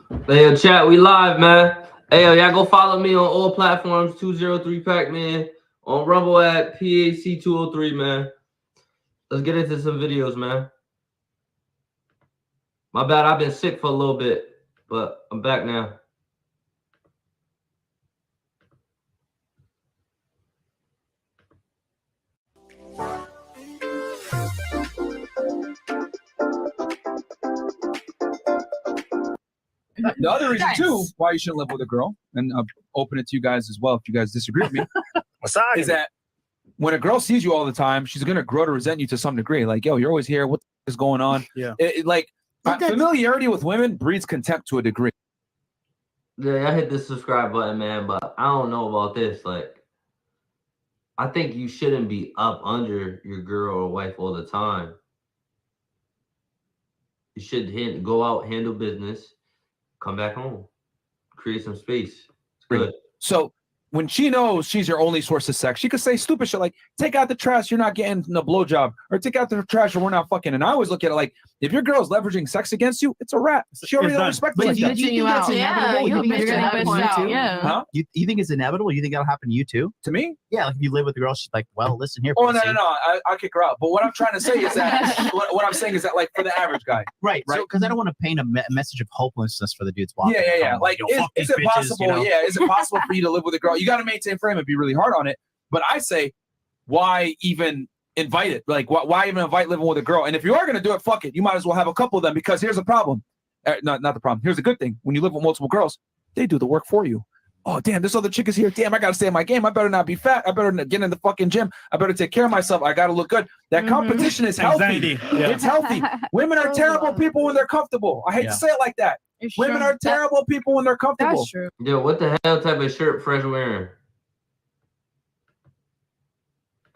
Hey, yo, chat, we live, man. Hey, yo, y'all go follow me on all platforms, 203 Pac-Man, on Rumble at PAC203, man. Let's get into some videos, man. My bad, I've been sick for a little bit, but I'm back now. The other reason too why you shouldn't live with a girl, and I'll open it to you guys as well if you guys disagree with me, is that when a girl sees you all the time, she's gonna grow to resent you to some degree. Like, yo, you're always here. What is going on? Yeah. Familiarity with women breeds contempt to a degree. Yeah, I hit the subscribe button, man, but I don't know about this. Like, I think you shouldn't be up under your girl or wife all the time. You should go out, handle business, come back home, create some space. It's good. So when she knows she's your only source of sex, she could say stupid shit like, take out the trash, you're not getting a blowjob, or take out the trash or we're not fucking. And I always look at it like, if your girl's leveraging sex against you, it's a wrap. She already don't respect you like that. You think that's inevitable? you'll You be think it's bitching inevitable out, too? yeah. Huh? You think it's inevitable? You think that'll happen to you too? To me? Yeah, like if you live with a girl, she's like, well, listen here. Oh, pussy. no. I'll kick her out. But what I'm trying to say is that, what I'm saying is that, like, for the average guy. Right. So, because I don't want to paint a message of hopelessness for the dudes watching. Yeah. Like, is it possible? Yeah, is it possible for you to live with a girl? You got to maintain frame and be really hard on it. But I say, why even invite it? Like, why even invite living with a girl? And if you are going to do it, fuck it. You might as well have a couple of them, because here's the problem. Not the problem. Here's the good thing. When you live with multiple girls, they do the work for you. Oh, damn, this other chick is here. Damn, I got to stay in my game. I better not be fat. I better get in the fucking gym. I better take care of myself. I got to look good. That competition is healthy. Anxiety. Yeah. It's healthy. Women are terrible people when they're comfortable. I hate to say it like that. Women are terrible people when they're comfortable. That's true. Yo, what the hell type of shirt Fresh wearing?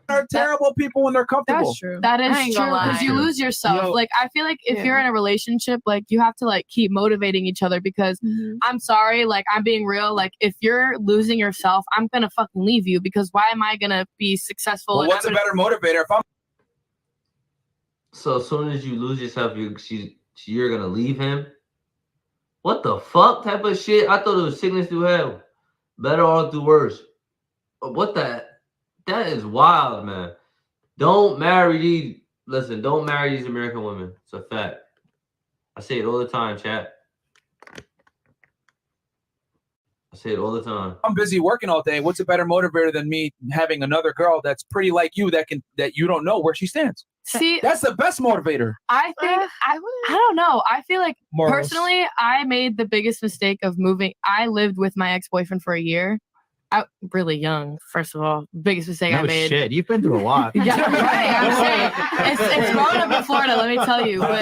Are terrible people when they're comfortable. That's true. That I is ain't true, gonna lie. because you lose yourself. Yo. Like, I feel like if you're in a relationship, like, you have to, like, keep motivating each other, because I'm sorry, like, I'm being real. Like, if you're losing yourself, I'm gonna fucking leave you, because why am I gonna be successful? Well, what's a better motivator? If I'm So as soon as you lose yourself, you're gonna leave him? What the fuck type of shit? I thought it was sickness through hell. Better or through worse. What the? That is wild, man. Don't marry these American women. It's a fact. I say it all the time, chat. I say it all the time. I'm busy working all day, what's a better motivator than me having another girl that's pretty like you that you don't know where she stands? See, That's the best motivator. I think I don't know. I feel like Morals. personally, I made the biggest mistake of moving. I lived with my ex-boyfriend for a year. Really young, first of all. Biggest mistake I No made. shit. You've been through a lot. Yeah, right. I'm saying it's growing up in Florida. Let me tell you. But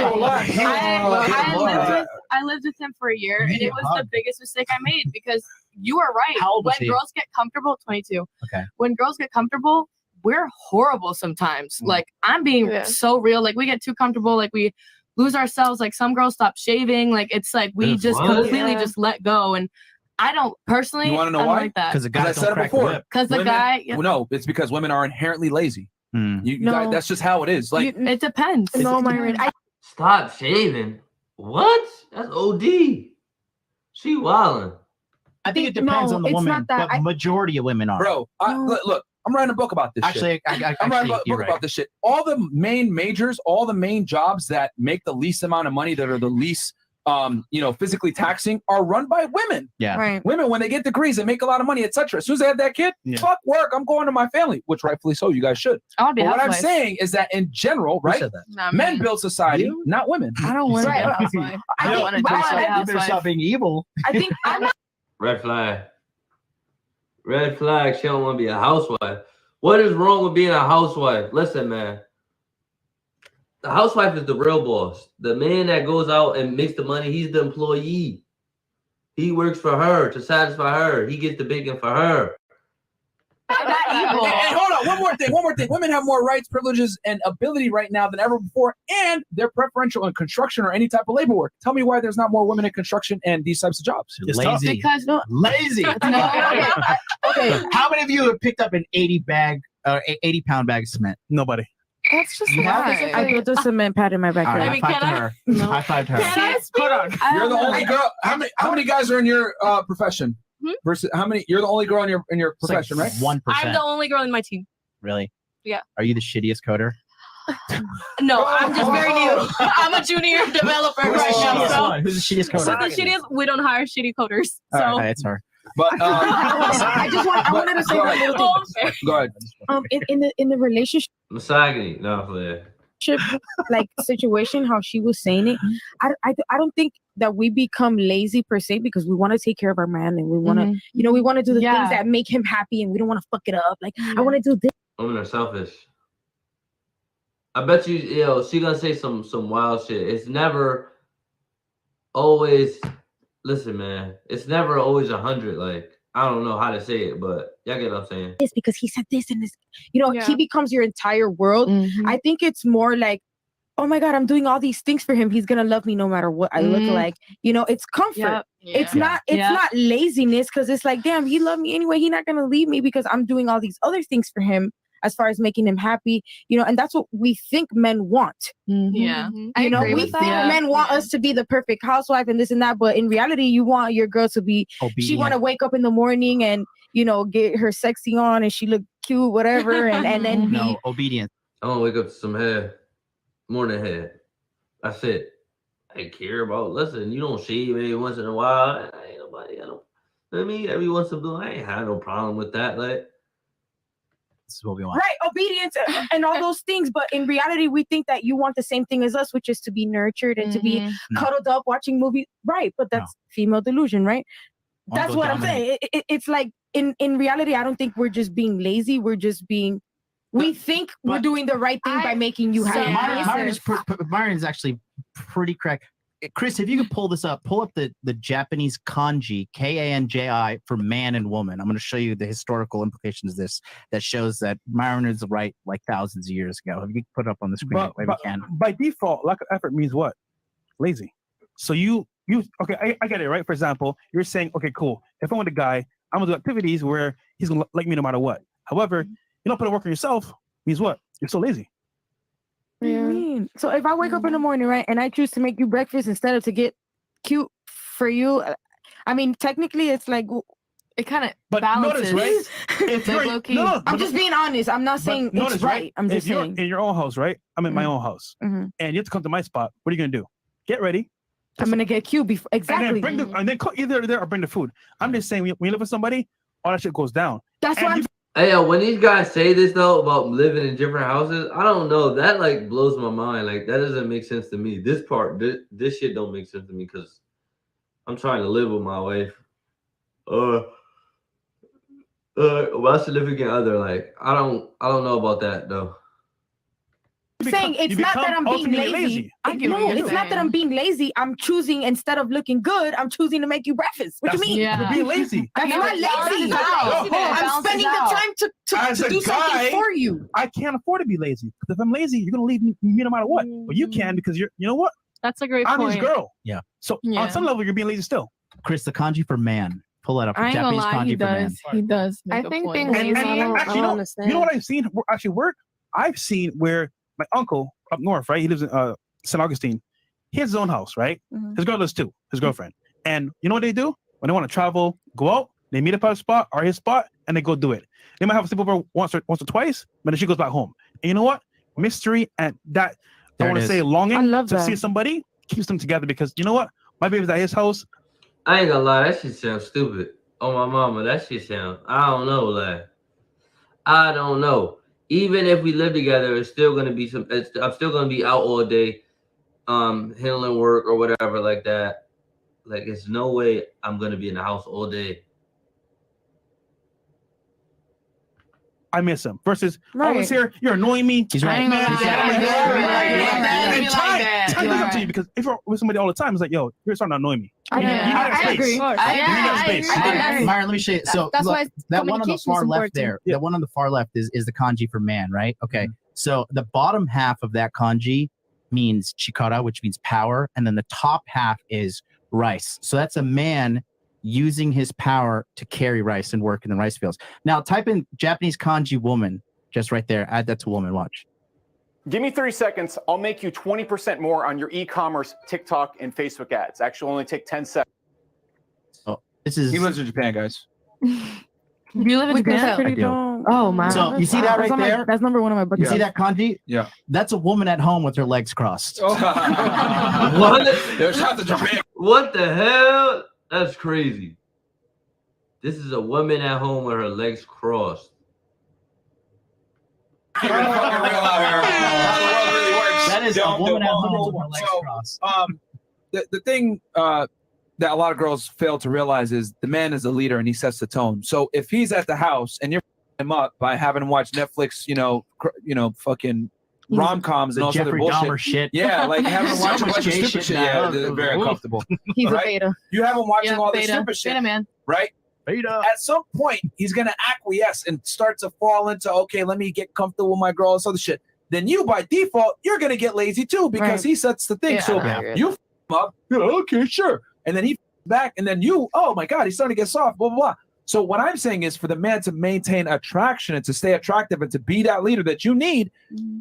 I lived with him for a year, and it was the biggest mistake I made, because you are right. How old was when he? girls get comfortable, 22. Okay. When girls get comfortable, we're horrible sometimes. Like, I'm being so real. Like, we get too comfortable. Like, we lose ourselves. Like, some girls stop shaving. Like, it's like we just completely just let go. And I don't personally. You want to know I don't why? like that. Because the guy I said it before. Because the Women- guy. No, it's because women are inherently lazy. No. That's just how it is. Like, It depends. No, Myron. Stop shaving. What? That's OD. She wildin'. I think it depends on the it's woman, not that. but majority of women are. bro, look, I'm writing a book about this shit. Actually, I'm writing a book about this shit. All the main majors, all the main jobs that make the least amount of money, that are the least physically taxing, are run by women. Yeah. Right. Women, when they get degrees, they make a lot of money, etc. As soon as they have that kid, fuck work, I'm going to my family, which rightfully so, you guys should. I would be But what I'm housewife. saying is that in general, Who right? said that? Nah, Men man. build society, not women. I don't want to be a housewife. I don't want to be a You better stop housewife. being evil. I think I'm not. Red flag. Red flag. She don't want to be a housewife. What is wrong with being a housewife? Listen, man. The housewife is the real boss. The man that goes out and makes the money, he's the employee. He works for her to satisfy her. He gets the bacon for her. And hold on, one more thing. Women have more rights, privileges, and ability right now than ever before, and they're preferential in construction or any type of labor work. Tell me why there's not more women in construction and these types of jobs. Lazy. Because Lazy. Okay. How many of you have picked up an 80-pound bag of cement? Nobody. That's just You have why. I built a cement pad in my All right, backyard. I mean, high five to can I- her. No. High five to her. Can I speak? Hold on. I You're the don't only know. girl. How many guys are in your profession? Versus how many? You're the only girl in your It's like profession, right? 1%. I'm the only girl in my team. Really? Yeah. Are you the shittiest coder? No, I'm just very new. Oh. I'm a junior developer right now. So, Who's the shittiest so coder? the shittiest, we don't hire shitty coders. So, Okay, it's her. But I wanted to say Go one ahead. little thing. oh, okay. Go ahead. In the relationship Misogyny. No, Flair. like situation, how she was saying it, I don't think that we become lazy per se because we want to take care of our man and we want to we want to do the Yeah. things that make him happy and we don't want to fuck it up. Like I want to do this. Women are selfish. I bet you, she gonna say some wild shit. It's never always. Listen, man. It's never always 100. Like I don't know how to say it, but y'all get what I'm saying. This because he said this and this. He Yeah. becomes your entire world. Mhm. I think it's more like, oh my God, I'm doing all these things for him. He's gonna love me no matter what I look Mhm. like. It's comfort. Yep. It's Yeah. not. It's Yeah. not laziness because it's like, damn, he loved me anyway. He's not gonna leave me because I'm doing all these other things for him as far as making him happy. And that's what we think men want. Yeah. I We agree with think that. men want us to be the perfect housewife and this and that, but in reality, you want your girl to be. Obedient. She want to wake up in the morning and get her sexy on and she look cute, whatever, and then be. No, obedience. I want to wake up to some hair, morning hair. That's it. I care about. Listen, you don't shave maybe once in a while. Ain't nobody. I don't. I mean, every once in a blue, I ain't had no problem with that. Like, This is what we want. Right, obedience and all those things, but in reality, we think that you want the same thing as us, which is to be nurtured and to be Mhm. No. cuddled up watching movies. Right, but that's female delusion, right? Wanna That's go what I'm dominate. saying. It's like in reality, I don't think we're just being lazy. We're just being. We think we're but- doing the right thing by making you So happy. Yeah. Myron is actually pretty correct. Chris, if you could pull this up, pull up the Japanese kanji, Kanji, for man and woman. I'm going to show you the historical implications of this that shows that Myron is right like thousands of years ago. If you could put it up on the screen, But, if we can. by default, lack of effort means what? Lazy. So you okay, I get it, right? For example, you're saying, okay, cool. If I'm with a guy, I'm gonna do activities where he's gonna like me no matter what. However, you don't put in work on yourself means what? You're so lazy. What do you mean? So if I wake up in the morning, right, and I choose to make you breakfast instead of to get cute for you, I mean, technically, it's like It kind of But balances. notice, right? If Like you're low-key. I'm just being honest. I'm not saying it's notice, right. I'm just if you're saying. in your own house, right? I'm in my own house, Mhm. and you have to come to my spot. What are you gonna do? Get ready. I'm gonna get cute before exactly. And then and then cook either there or bring the food. I'm just saying when you live with somebody, all that shit goes down. That's And why I'm you- hey, when these guys say this though about living in different houses, I don't know. That like blows my mind. Like that doesn't make sense to me. This part, this shit don't make sense to me because I'm trying to live with my wife. My significant other. Like I don't know about that though. saying it's not that I'm being ultimately lazy. I get what No, you're it's not that I'm being lazy. I'm choosing instead of looking good, I'm choosing to make you breakfast. What do you mean? Yeah. You're being lazy. That's Yeah, not it balances lazy. out. It I'm balances spending out. the time As to a do guy, something for you. I can't afford to be lazy. Because if I'm lazy, you're gonna leave me no matter what. But you can because you know what? That's a great I'm point. his girl. Yeah. So Yeah. on some level, you're being lazy still. Chris, the kanji for man. Pull that up. I ain't gonna Japanese lie, kanji he for man. does. He does. I make a think point. being And, lazy, I don't actually, understand. you know what I've seen actually work? I've seen where my uncle up north, right? He lives in St. Augustine. He has his own house, right? Mhm. His girl does too, his girlfriend. And you know what they do? When they want to travel, go out, they meet up at a spot or his spot, and they go do it. They might have a sleepover once or twice, but then she goes back home. And you know what? Mystery and that, There I it want to is. say longing I love to that. see somebody keeps them together because you know what? My baby's at his house. I ain't gonna lie, that shit sounds stupid. Oh my mama, that shit sound. I don't know, like I don't know. Even if we live together, it's still gonna be I'm still gonna be out all day, handling work or whatever like that. Like, it's no way I'm gonna be in the house all day. I miss him. Versus, Right. always here, you're annoying me. He's right. I ain't gonna He's lie. right. Yeah, He's yeah, right. yeah, yeah, He's yeah, right. yeah. And Be time like that. does You're up to you right. because if you're with somebody all the time, it's like, yo, you're starting to annoy me. I You need that I space. agree. You need Yeah, that I space. agree. Myron, Myron, let me show you. So That's look, why that one on the communication is far left important. there, Yeah. that one on the far left is the kanji for man, right? Okay. So the bottom half of that kanji means chikara, which means power, and then the top half is rice. So that's a man using his power to carry rice and work in the rice fields. Now type in Japanese kanji woman just right there. Add that to woman. Watch. Give me 30 seconds. I'll make you 20% more on your e-commerce, TikTok, and Facebook ads. Actually, only take 10 seconds. Oh, this is. He lives in Japan, guys. You live in Japan? I do. Oh my. So you see that right there? That's number one on my bucket. You see that kanji? Yeah. That's a woman at home with her legs crossed. Oh. What? Shout to Japan. What the hell? That's crazy. This is a woman at home with her legs crossed. That is a woman at home with her legs crossed. The thing that a lot of girls fail to realize is the man is a leader and he sets the tone. So if he's at the house and you're him up by having him watch Netflix, fucking rom-coms and all Jeffrey other bullshit. Dahmer shit. Yeah, like having him So watching a much bunch of gay stupid shit shit. Yeah, now. they're very uncomfortable. He's right? a beta. You have him watching all this beta. stupid shit, Beta man. right? Beta. At some point, he's gonna acquiesce and start to fall into, okay, let me get comfortable with my girl and other shit. Then you, by default, you're gonna get lazy too because he sets the thing. Yeah, so I agree. you f him up, okay, sure, and then he back, and then you, oh my god, he's starting to get soft, blah blah blah. So what I'm saying is, for the man to maintain attraction and to stay attractive and to be that leader that you need,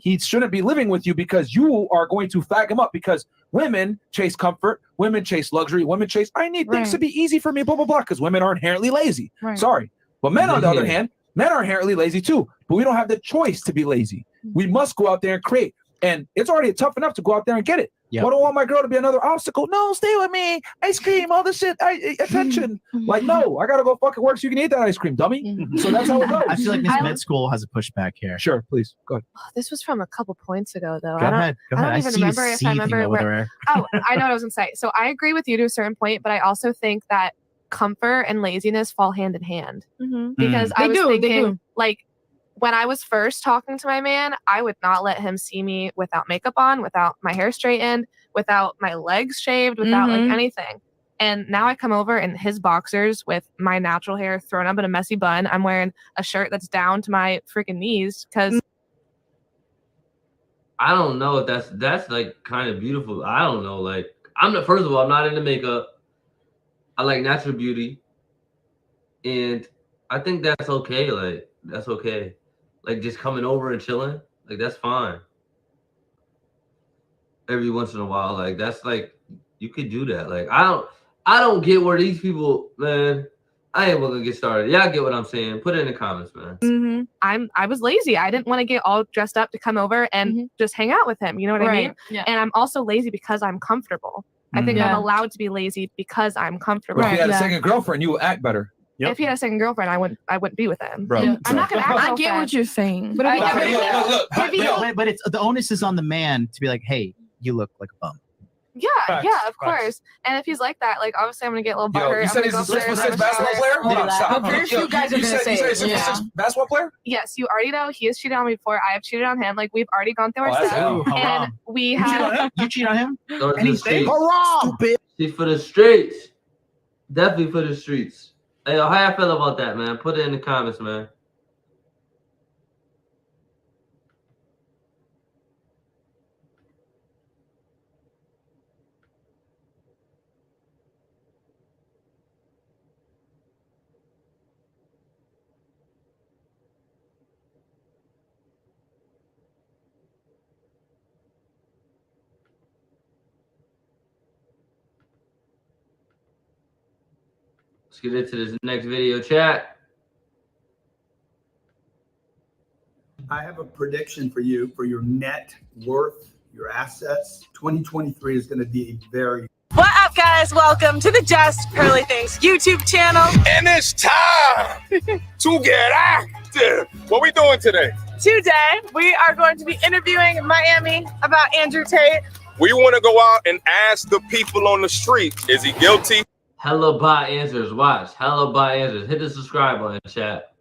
he shouldn't be living with you because you are going to fag him up. Because women chase comfort, women chase luxury, women chase, I need things to be easy for me, blah blah blah. Because women are inherently lazy. Right. Sorry, but men on the other hand, men are inherently lazy too. But we don't have the choice to be lazy. We must go out there and create. And it's already tough enough to go out there and get it. Yep. I don't want my girl to be another obstacle. No, stay with me. Ice cream, all this shit. Attention. Like, no, I gotta go fucking work so you can eat that ice cream, dummy. So that's how it goes. I feel like this med school has a pushback here. Sure, please go ahead. This was from a couple points ago, though. Go ahead. Go I ahead. don't even see you remember if I seething remember over there. Oh, I know what I was gonna say. So I agree with you to a certain point, but I also think that comfort and laziness fall hand in hand. Because I was thinking, like, when I was first talking to my man, I would not let him see me without makeup on, without my hair straightened, without my legs shaved, without like anything. And now I come over in his boxers with my natural hair thrown up in a messy bun. I'm wearing a shirt that's down to my freaking knees because I don't know if that's like kind of beautiful. I don't know. Like, first of all, I'm not into makeup. I like natural beauty. And I think that's okay. Like, that's okay. Like, just coming over and chilling, like, that's fine. Every once in a while, like, that's like, you could do that. Like, I don't get where these people, man. I ain't gonna get started. Y'all get what I'm saying? Put it in the comments, man. I was lazy. I didn't want to get all dressed up to come over and just hang out with him. You know what I mean? Yeah. And I'm also lazy because I'm comfortable. I think I'm allowed to be lazy because I'm comfortable. If you had a second girlfriend, you would act better. If he had a second girlfriend, I wouldn't be with him. Bro. Yeah. I'm not gonna act. I get what you're saying. But But it's the onus is on the man to be like, hey, you look like a bum. Yeah, of course. And if he's like that, like, obviously I'm gonna get a little butthurt. You said he's a 6'6" basketball player? Hold on, stop. First you guys are You gonna said say he's a 6'6" basketball player? Yes, you already know he has cheated on me before. I have cheated on him. Like, we've already gone through our that's steps. hell. And we have You cheat on him? Throw it to the Anything? streets. Stupid. See, for the streets. Definitely for the streets. Hey, how y'all feel about that, man? Put it in the comments, man. Let's get into this next video chat. I have a prediction for you for your net worth, your assets. 2023 is going to be a very What up, guys? Welcome to the Just Pearly Things YouTube channel. And it's time to get active. What we doing today? Today, we are going to be interviewing Miami about Andrew Tate. We want to go out and ask the people on the street, is he guilty? Hella bot answers. Watch. Hella bot answers. Hit the subscribe button, chat.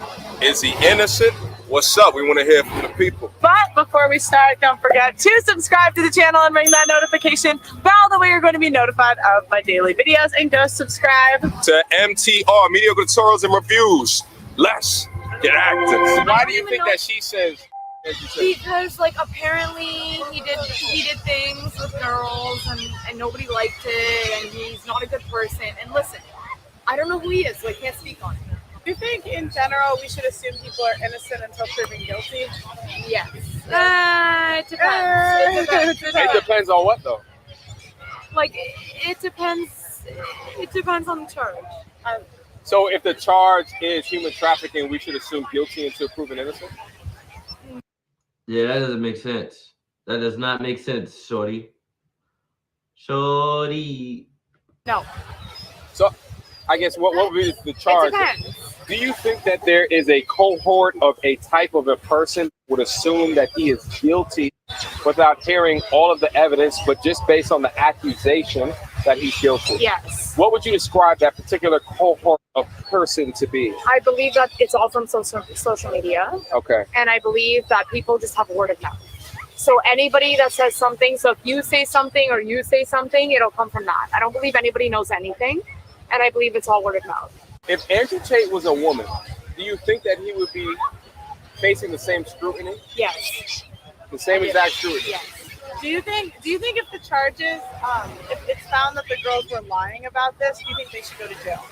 Is he innocent? What's up? We want to hear from the people. But before we start, don't forget to subscribe to the channel and ring that notification bell. That way you're going to be notified of my daily videos. And go subscribe To MTR, Mediocre Tutorials and Reviews. Let's get active. Why do you think that she says? Because, like, apparently he did things with girls and nobody liked it, and he's not a good person. And listen, I don't know who he is, so I can't speak on it. Do you think in general we should assume people are innocent until proven guilty? Yes. It depends. It depends on what though. Like it depends. It depends on the charge. So if the charge is human trafficking, we should assume guilty until proven innocent? Yeah, that doesn't make sense. That does not make sense, shorty. Shorty. No. So I guess what would be the charge? It depends. Do you think that there is a cohort of a type of a person who would assume that he is guilty without hearing all of the evidence, but just based on the accusation that he's guilty? Yes. What would you describe that particular cohort of person to be? I believe that it's all from social media. Okay. And I believe that people just have word of mouth. So anybody that says something, so if you say something or you say something, it'll come from that. I don't believe anybody knows anything. And I believe it's all word of mouth. If Andrew Tate was a woman, do you think that he would be facing the same scrutiny? Yes. The same exact scrutiny? Yes. Do you think if the charges, if it's found that the girls were lying about this, do you think they should go to jail?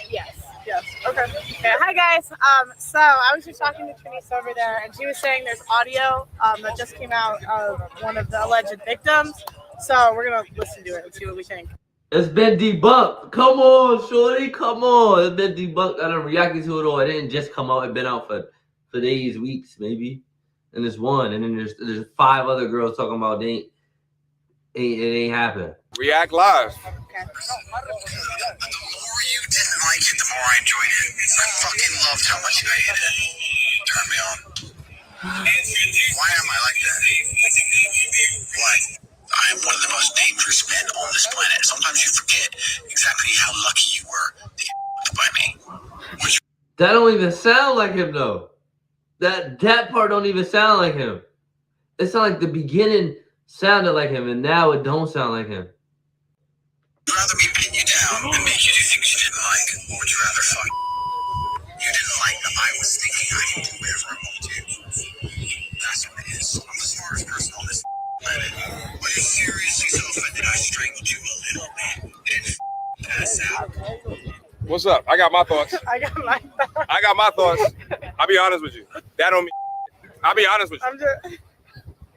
Yes. Yes. Okay. Hi guys. So I was just talking to Trinice over there, and she was saying there's audio that just came out of one of the alleged victims. So we're gonna listen to it and see what we think. It's been debunked. Come on, shorty. Come on. It's been debunked. I done reacted to it all. It didn't just come out. It's been out for days, weeks, maybe. And it's one. And then there's 5 other girls talking about it ain't happened. React Live. Okay. The more you didn't like it, the more I enjoyed it. I fucking loved how much you hated it. Turn me on. Why am I like that? What? I am one of the most dangerous men on this planet. Sometimes you forget exactly how lucky you were to get by me. That don't even sound like him though. That part don't even sound like him. It sounded like the beginning sounded like him, and now it don't sound like him. Would you rather me pin you down and make you do things you didn't like, or would you rather fuck? You didn't like that I was thinking I could do whatever I want to do. That's what it is. I'm the smartest person on this planet. Are you seriously so offended I strangled you a little bit and pass out? What's up? I got my thoughts. I got my thoughts. I got my thoughts. I'll be honest with you. That don't mean. I'll be honest with you.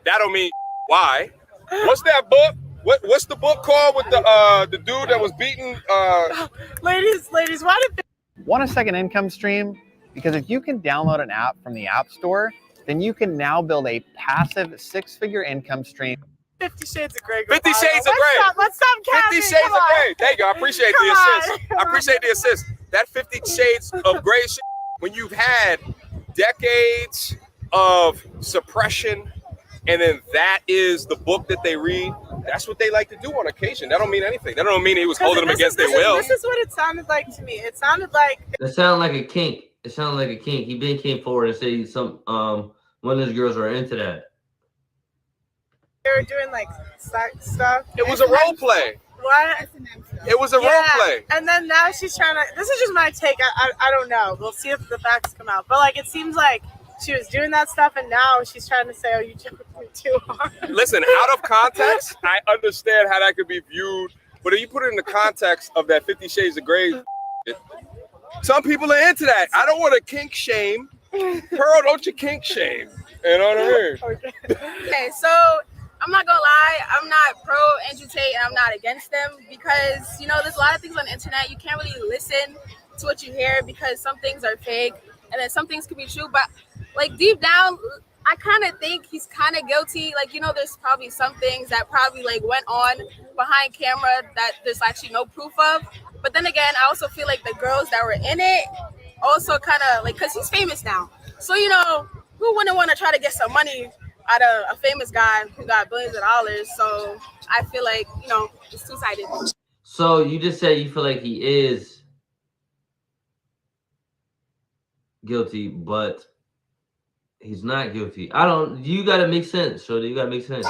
That don't mean why. What's that book? What's the book called with the dude that was beaten? Ladies, why did? Want a second income stream? Because if you can download an app from the App Store, then you can now build a passive 6-figure income stream. 50 Shades of Grey. 50 Shades of Grey. Let's stop capping. 50 Shades of Grey. Thank you. I appreciate the assist. I appreciate the assist. That 50 Shades of Grey shit, when you've had decades of suppression, and then that is the book that they read, that's what they like to do on occasion. That don't mean anything. That don't mean he was holding them against their will. This is what it sounded like to me. It sounded like. It sounded like a kink. It sounded like a kink. He came forward and said some one of his girls are into that. They were doing like sex stuff. It was a role play. What? It was a role play. And then now she's trying to. This is just my take. I don't know. We'll see if the facts come out. But like, it seems like she was doing that stuff, and now she's trying to say, "Oh, you jumped me too hard." Listen, out of context, I understand how that could be viewed, but if you put it in the context of that 50 Shades of Grey, some people are into that. I don't want to kink shame. Pearl, don't you kink shame? You know what I mean? Okay, so I'm not gonna lie, I'm not pro Andrew Tate and I'm not against them because, you know, there's a lot of things on the internet. You can't really listen to what you hear because some things are fake and then some things could be true. But like deep down, I kind of think he's kind of guilty. Like, you know, there's probably some things that probably like went on behind camera that there's actually no proof of. But then again, I also feel like the girls that were in it also kind of like, because he's famous now. So, you know, who wouldn't want to try to get some money out of a famous guy who got billions of dollars? So I feel like, you know, it's two-sided. So you just said you feel like he is guilty, but he's not guilty. You got to make sense, Shorty. You got to make sense.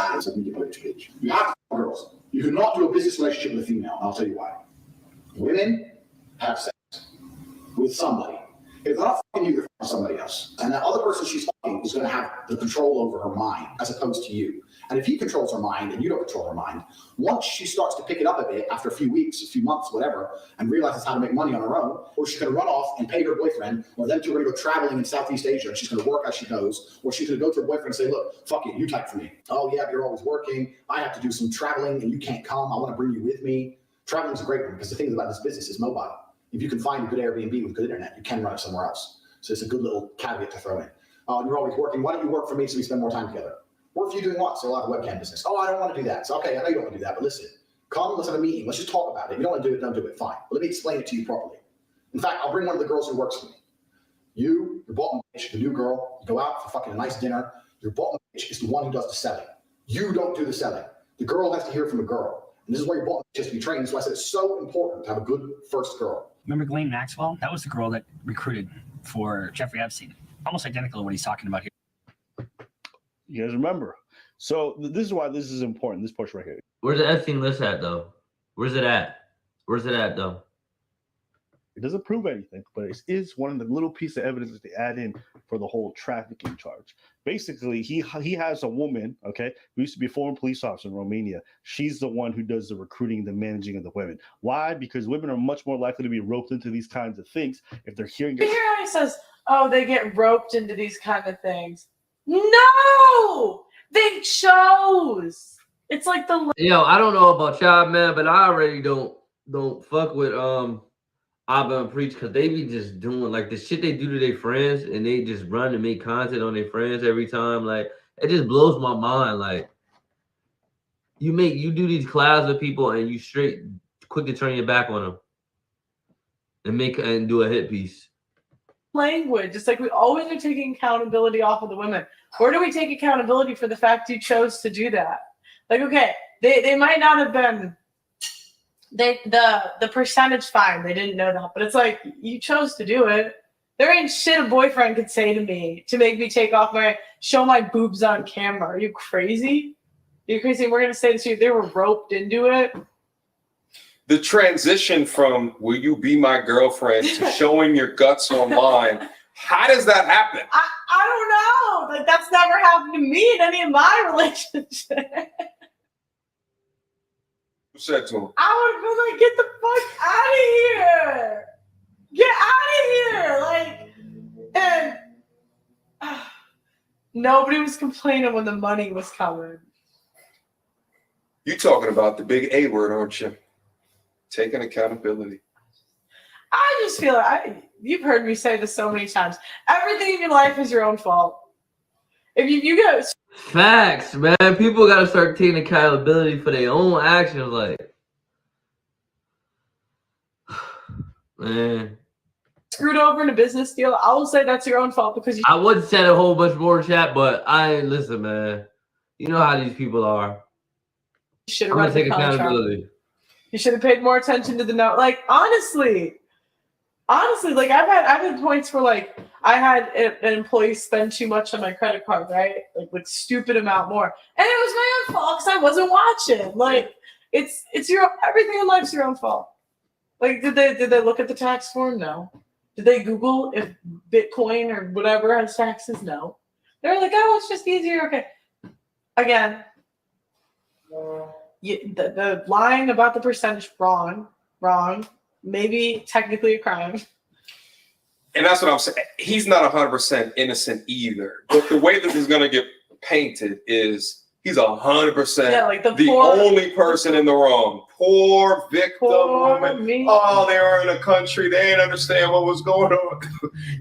You have girls. You do not do a business relationship with a female. I'll tell you why. Women have sex with somebody. If they're not fucking you, they're fucking somebody else. And that other person she's fucking is going to have the control over her mind as opposed to you. And if he controls her mind and you don't control her mind, once she starts to pick it up a bit after a few weeks, a few months, whatever, and realizes how to make money on her own, or she's going to run off and pay her boyfriend, or them two are going to go traveling in Southeast Asia and she's going to work as she goes, or she's going to go to her boyfriend and say, look, fuck it, you type for me. Oh yeah, you're always working. I have to do some traveling and you can't come. I want to bring you with me. Traveling is a great one because the thing about this business is mobile. If you can find a good Airbnb with good internet, you can run it somewhere else. So it's a good little caveat to throw in. You're always working. Why don't you work for me so we spend more time together? Work for you doing what? So a lot of webcam business. Oh, I don't want to do that. So, okay, I know you don't want to do that, but listen, come, let's have a meeting. Let's just talk about it. If you don't want to do it, don't do it. Fine. But let me explain it to you properly. In fact, I'll bring one of the girls who works for me. Your bottom bitch, the new girl, you go out for fucking a nice dinner. Your bottom bitch is the one who does the selling. You don't do the selling. The girl has to hear from a girl. And this is why your bottom bitch has to be trained. So I said it's so important to have a good first girl. Remember Ghislaine Maxwell? That was the girl that recruited for Jeffrey Epstein. Almost identical to what he's talking about here. You guys remember? So this is why this is important, this push right here. Where's the Epstein list at, though? Where's it at? Where's it at, though? It doesn't prove anything, but it is one of the little pieces of evidence that they add in for the whole trafficking charge. Basically, he has a woman, okay, who used to be a former police officer in Romania. She's the one who does the recruiting, the managing of the women. Why? Because women are much more likely to be roped into these kinds of things if they're hearing. You hear how he says, "Oh, they get roped into these kind of things." No, they chose. It's like the Yo, I don't know about y'all, man, but I already don't fuck with Abba and Preach because they be just doing like the shit they do to their friends and they just run and make content on their friends every time. Like it just blows my mind. Like you do these collabs with people and you straight quick to turn your back on them and do a hit piece. language. It's like we always are taking accountability off of the women. Where do we take accountability for the fact you chose to do that? Like, okay, they might not have been the percentage fine. They didn't know that, but it's like you chose to do it. There ain't shit a boyfriend could say to me to make me show my boobs on camera. Are you crazy? You're crazy. We're gonna say this to you. They were roped into it. The transition from "will you be my girlfriend" to showing your guts online. How does that happen? I don't know. Like that's never happened to me in any of my relationships. Who said to him? I would be like, get the fuck out of here. Get out of here. Like, and nobody was complaining when the money was coming. You talking about the big A word, aren't you? Taking accountability. I just feel you've heard me say this so many times. Everything in your life is your own fault. If you go facts, man. People gotta start taking accountability for their own actions. Like, man, screwed over in a business deal, I will say that's your own fault because I would say a whole bunch more chat, but listen, man. You know how these people are. You should I'm have gonna take accountability. You should have paid more attention to the note. Like honestly, like I've had points where like I had an employee spend too much on my credit card, right? Like stupid amount more, and it was my own fault because I wasn't watching. Like it's your everything in life's your own fault. Like did they look at the tax form? No. Did they Google if Bitcoin or whatever has taxes? No. They're like, oh, it's just easier. Okay. Again, the lying about the percentage wrong. Maybe technically a crime. And that's what I'm saying. He's not 100% innocent either. But the way that this is going to get painted is he's 100% the only person in the wrong. Poor victim woman. Oh, they were in a country. They didn't understand what was going on.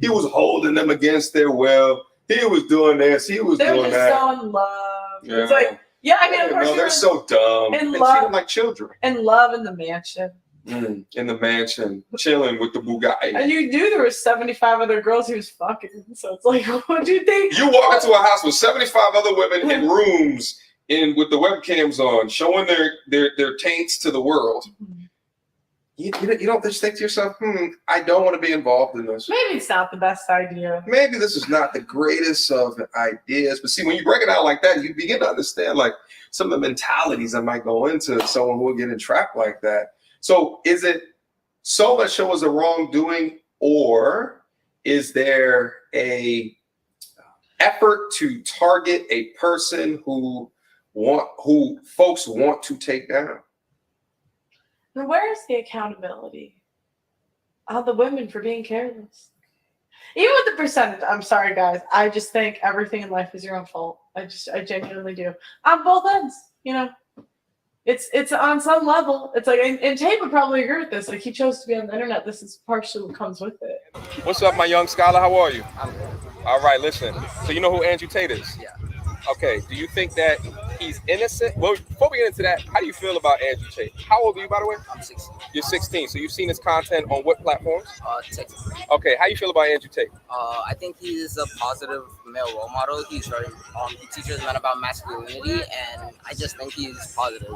He was holding them against their will. He was doing this. He was doing that. They're just so in love. Yeah. It's like, yeah, I mean, of course. No, they're so dumb. And they love, treat them like children. And love in the mansion. In the mansion, chilling with the Bugatti. And you knew there were 75 other girls he was fucking. So it's like, what do you think? You walk into a house with 75 other women in rooms with the webcams on, showing their taints to the world. You don't just think to yourself, I don't want to be involved in this. Maybe it's not the best idea. Maybe this is not the greatest of ideas. But see, when you break it out like that, you begin to understand like some of the mentalities that might go into someone who will get entrapped like that. So is it so that show is a wrongdoing, or is there a effort to target a person who who folks want to take down. Now, where is the accountability on the women for being careless? Even with the percentage, I'm sorry, guys. I just think everything in life is your own fault. I genuinely do. On both ends, you know. It's on some level. It's like, and Tate would probably agree with this. Like, he chose to be on the internet. This is partially what comes with it. What's up, my young scholar? How are you? I'm good. All right, listen. So you know who Andrew Tate is? Yeah. Okay. Do you think that he's innocent? Well, before we get into that, how do you feel about Andrew Tate? How old are you, by the way? I'm 16. You're 16. So you've seen his content on what platforms? TikTok. Okay. How you feel about Andrew Tate? I think he's a positive male role model. He's very he teaches men about masculinity, and I just think he's positive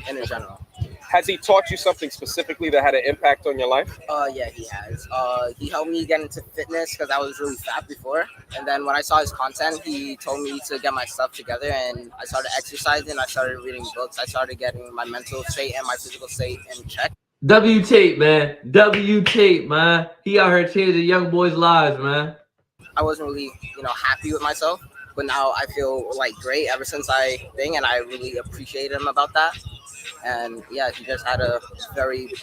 in general. Has he taught you something specifically that had an impact on your life? Yeah, he has. He helped me get into fitness because I was really fat before. And then when I saw his content, he told me to get my stuff together, and I started exercising. I started reading books. I started getting my mental state and my physical state in check. W Tate, man. W Tate, man. He out here changing young boys' lives, man. I wasn't really, happy with myself, but now I feel like great ever since I think, and I really appreciate him about that. And yeah, he just had a very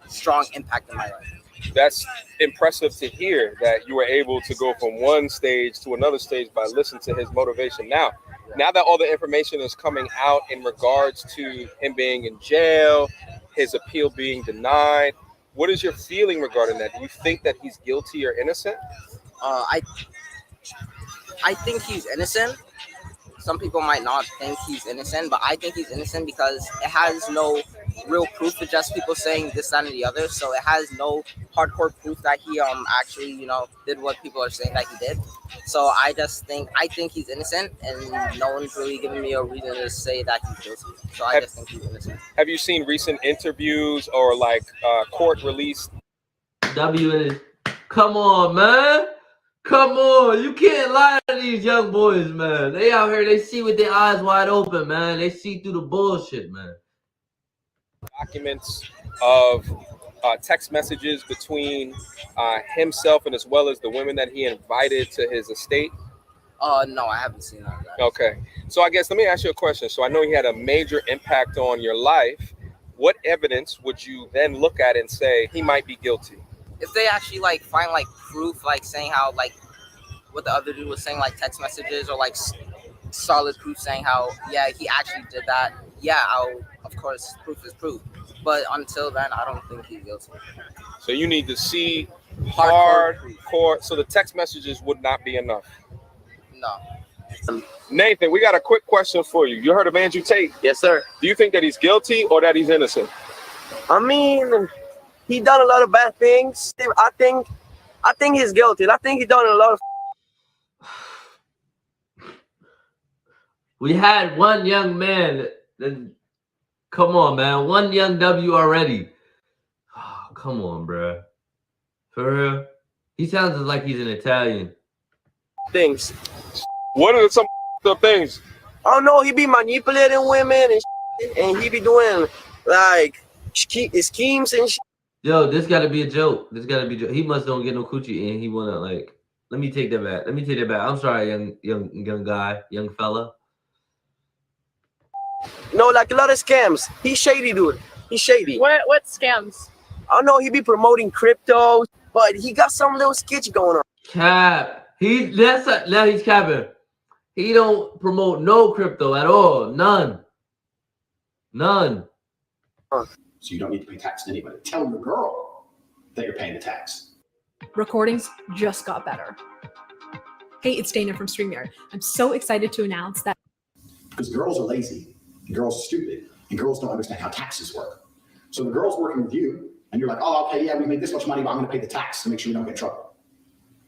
strong impact in my life. That's impressive to hear that you were able to go from one stage to another stage by listening to his motivation. Now that all the information is coming out in regards to him being in jail, his appeal being denied, what is your feeling regarding that? Do you think that he's guilty or innocent? I think he's innocent. Some people might not think he's innocent, but I think he's innocent because it has no real proof. It's just people saying this, that, and the other. So it has no hardcore proof that he actually, did what people are saying that he did. So I think he's innocent, and no one's really giving me a reason to say that he's guilty. So I just think he's innocent. Have you seen recent interviews or court released? Come on, man. Come on, you can't lie to these young boys, man. They out here, they see with their eyes wide open, man. They see through the bullshit, man. Documents of text messages between himself and as well as the women that he invited to his estate? No, I haven't seen that. Okay. So I guess let me ask you a question. So I know he had a major impact on your life. What evidence would you then look at and say he might be guilty? If they actually find proof, saying how what the other dude was saying, text messages or solid proof saying how he actually did that, of course proof is proof. But until then, I don't think he's guilty. So you need to see hardcore. So the text messages would not be enough. No. Nathan, we got a quick question for you. You heard of Andrew Tate? Yes, sir. Do you think that he's guilty or that he's innocent? I mean, he done a lot of bad things. I think he's guilty. I think he done a lot of. We had one young man. Come on, man. One young W already. Oh, come on, bro. For real? He sounds like he's an Italian. Things. What are some things? I don't know. He be manipulating women and he be doing schemes and shit. Yo, this gotta be a joke. This gotta be a joke. He must don't get no coochie and he wanna let me take that back. I'm sorry, young guy, young fella. No, a lot of scams. He's shady, dude. He's shady. What scams? I don't know. He be promoting crypto, but he got some little sketch going on. Cap. Now he's capping. He don't promote no crypto at all. None. So you don't need to pay tax to anybody. Tell your girl that you're paying the tax. Recordings just got better. Hey, it's Dana from StreamYard. I'm so excited to announce that Because girls are lazy, and girls are stupid, and girls don't understand how taxes work. So the girl's working with you, and you're like, oh, okay, yeah, we made this much money, but I'm going to pay the tax to make sure we don't get in trouble.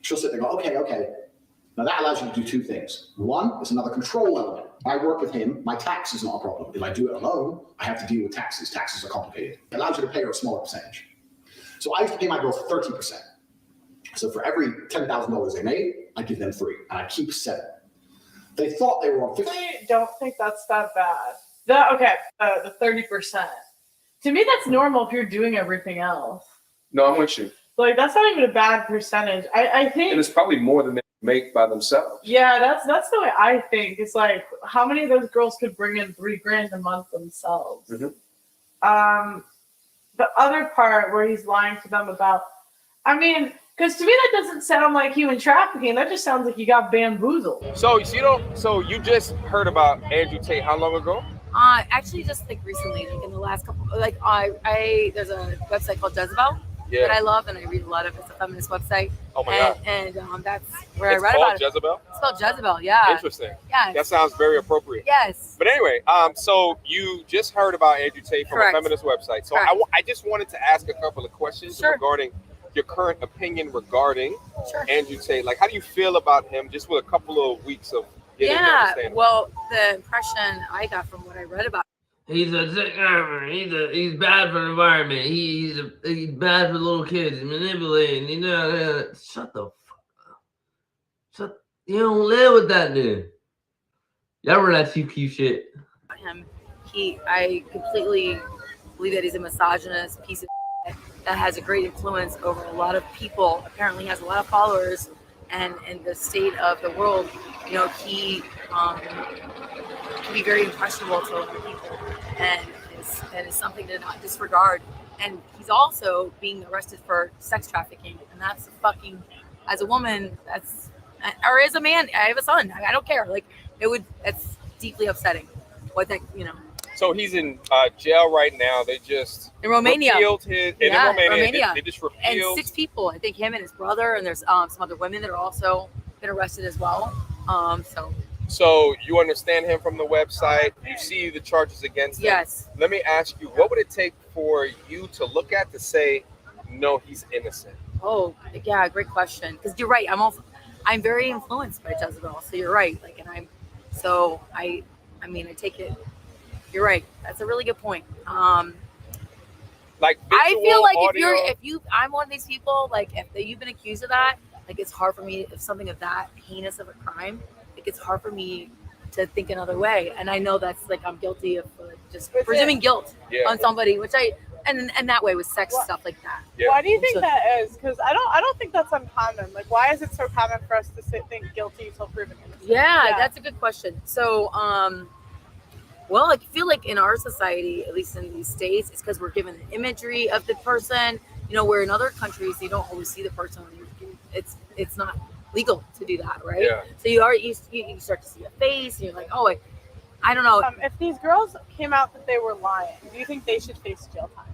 She'll sit there and go, okay. Now that allows you to do two things. One, it's another control element. If I work with him, my tax is not a problem. If I do it alone, I have to deal with taxes. Taxes are complicated. It allows you to pay her a smaller percentage. So I used to pay my girls 30%. So for every $10,000 they made, I give them 3, and I keep 7. They thought they were on 50. I don't think that's that bad. The 30%. To me, that's normal if you're doing everything else. No, I'm with you. That's not even a bad percentage. I think. And it's probably more than that. make by themselves. Yeah, that's the way I think. It's like, how many of those girls could bring in $3,000 a month themselves? Mm-hmm. The other part where he's lying to them about, I mean, because to me that doesn't sound like human trafficking. That just sounds like you got bamboozled. So you just heard about Andrew Tate how long ago? Actually, just like recently, like in the last couple, like there's a website called Jezebel that I love, and I read a lot of. It's a feminist website. Oh my God! And that's where I read about it. Jezebel? It's called Jezebel. Yeah. Interesting. Yeah. That sounds very appropriate. Yes. But anyway, so you just heard about Andrew Tate from Correct. a feminist website. So Correct. I just wanted to ask a couple of questions regarding your current opinion regarding Andrew Tate. Like, how do you feel about him just with a couple of weeks of getting to understand him? Well, the impression I got from what I read about. He's he's bad for the environment. He's bad for little kids. He's manipulating. Shut the fuck up. You don't live with that dude. Y'all remember that cheap shit? Him, I completely believe that he's a misogynist piece of shit that has a great influence over a lot of people. Apparently, has a lot of followers, and in the state of the world, he can be very impressionable to a lot of people, and is something to not disregard. And he's also being arrested for sex trafficking, and that's fucking, as a woman, or as a man, I have a son. I don't care. Like, that's deeply upsetting. What that, So he's in jail right now. They just in Romania. Repealed his, in Romania. They just repealed. And 6 people, I think him and his brother, and there's some other women that are also been arrested as well. So you understand him from the website. You see the charges against him. Yes. Let me ask you, what would it take for you to look at to say, no, he's innocent? Oh, yeah, great question. Because you're right. I'm very influenced by Jezebel. So you're right. Like, and I take it. You're right. That's a really good point. Like, I feel like audio. I'm one of these people. Like, if you've been accused of that, like, it's hard for me. If something of that heinous of a crime, like, it's hard for me to think another way. And I know that's like I'm guilty of just presuming guilt on somebody, which and that way with sex stuff like that. Yeah. Why do you think that is? Because I don't think that's uncommon. Like, why is it so common for us to think guilty until proven innocent? Yeah, that's a good question. So, well, I feel like in our society, at least in these states, it's because we're given the imagery of the person. Where in other countries you don't always see the person. It's not legal to do that, right? Yeah. So you start to see a face, and you're like, oh, I don't know. If these girls came out that they were lying, do you think they should face jail time?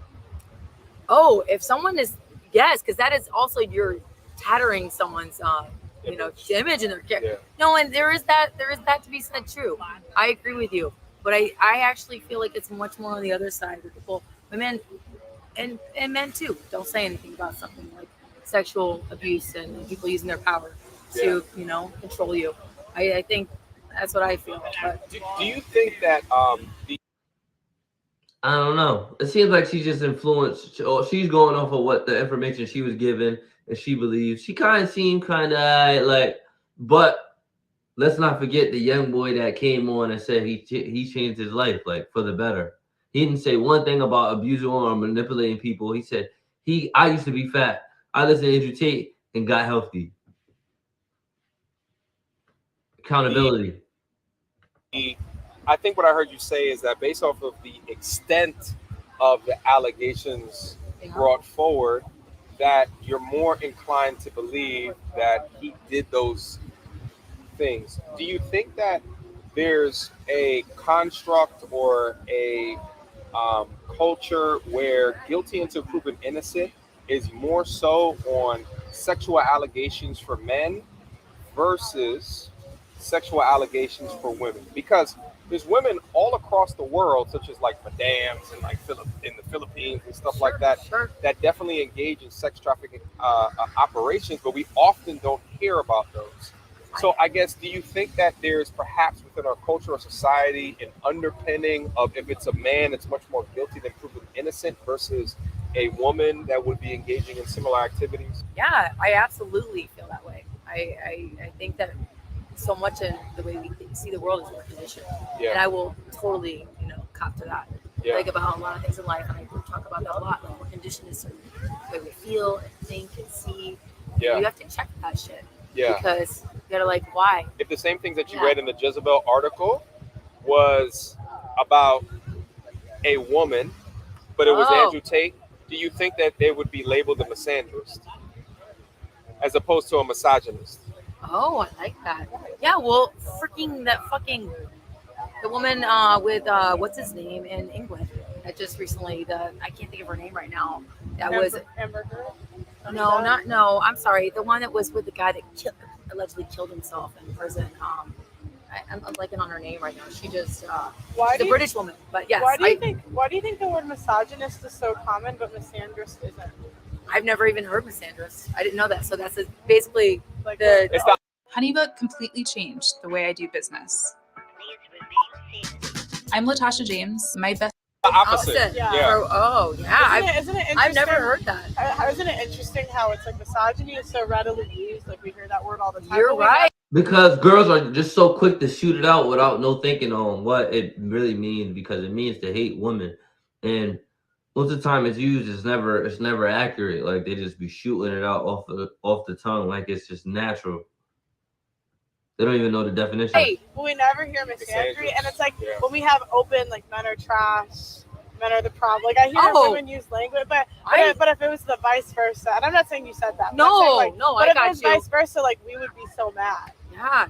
Oh, if someone is, yes, because that is also you're tattering someone's image and their character. Yeah. No, and there is that to be said true. I agree with you, but I actually feel like it's much more on the other side where people, women and men too, don't say anything about something like sexual abuse and people using their power to control you. I think that's what I feel. But do you think that I don't know. It seems like she's just influenced. She's going off of what the information she was given and she believes. She kind of seemed like, but let's not forget the young boy that came on and said he changed his life, like, for the better. He didn't say one thing about abusing or manipulating people. He said, I used to be fat. I listened to Andrew Tate and got healthy. Accountability. I think what I heard you say is that based off of the extent of the allegations brought forward, that you're more inclined to believe that he did those things. Do you think that there's a construct or a culture where guilty until proven innocent is more so on sexual allegations for men versus sexual allegations for women? Because there's women all across the world, such as like madams and like in the Philippines and stuff like that, that definitely engage in sex trafficking operations, but we often don't hear about those. So I guess, do you think that there's perhaps within our culture or society an underpinning of if it's a man, it's much more guilty than proven innocent versus a woman that would be engaging in similar activities? Yeah, I absolutely feel that way. I think that so much in the way we see the world is we're conditioned. Yeah. And I will totally, cop to that. Yeah. Like about a lot of things in life, and I talk about that a lot. Like, we're conditioned to certain way we feel and think and see. Yeah. You have to check that shit. Yeah. Because gotta like, why? If the same things that you read in the Jezebel article was about a woman, but it was Andrew Tate, do you think that they would be labeled a misandrist as opposed to a misogynist? Oh, I like that. Yeah, well, the woman with what's his name in England that just recently I can't think of her name right now. That was Amber Heard? No, I'm sorry. The one that was with the guy that allegedly killed himself in prison. I'm blanking on her name right now. She just the British woman. But yes. Why do you think the word misogynist is so common, but misandrist isn't? I've never even heard misandrist. I didn't know that. So that's basically like HoneyBook completely changed the way I do business. I'm Latasha James. My best. Opposite. Yeah. Oh, yeah. Isn't it interesting? I've never heard that. Isn't it interesting how it's like misogyny is so readily used? Like we hear that word all the time. You're right. Because girls are just so quick to shoot it out without no thinking on what it really means, because it means to hate women. And most of the time it's used, it's never accurate. Like they just be shooting it out off the tongue like it's just natural. They don't even know the definition. Hey, but we never hear misandry, and it's like when we have open, like men are trash, men are the problem. Like I hear women use language, but if it was the vice versa, and I'm not saying you said that. No, saying, no, but I if got it was you. vice versa, like we would be so mad. Yeah,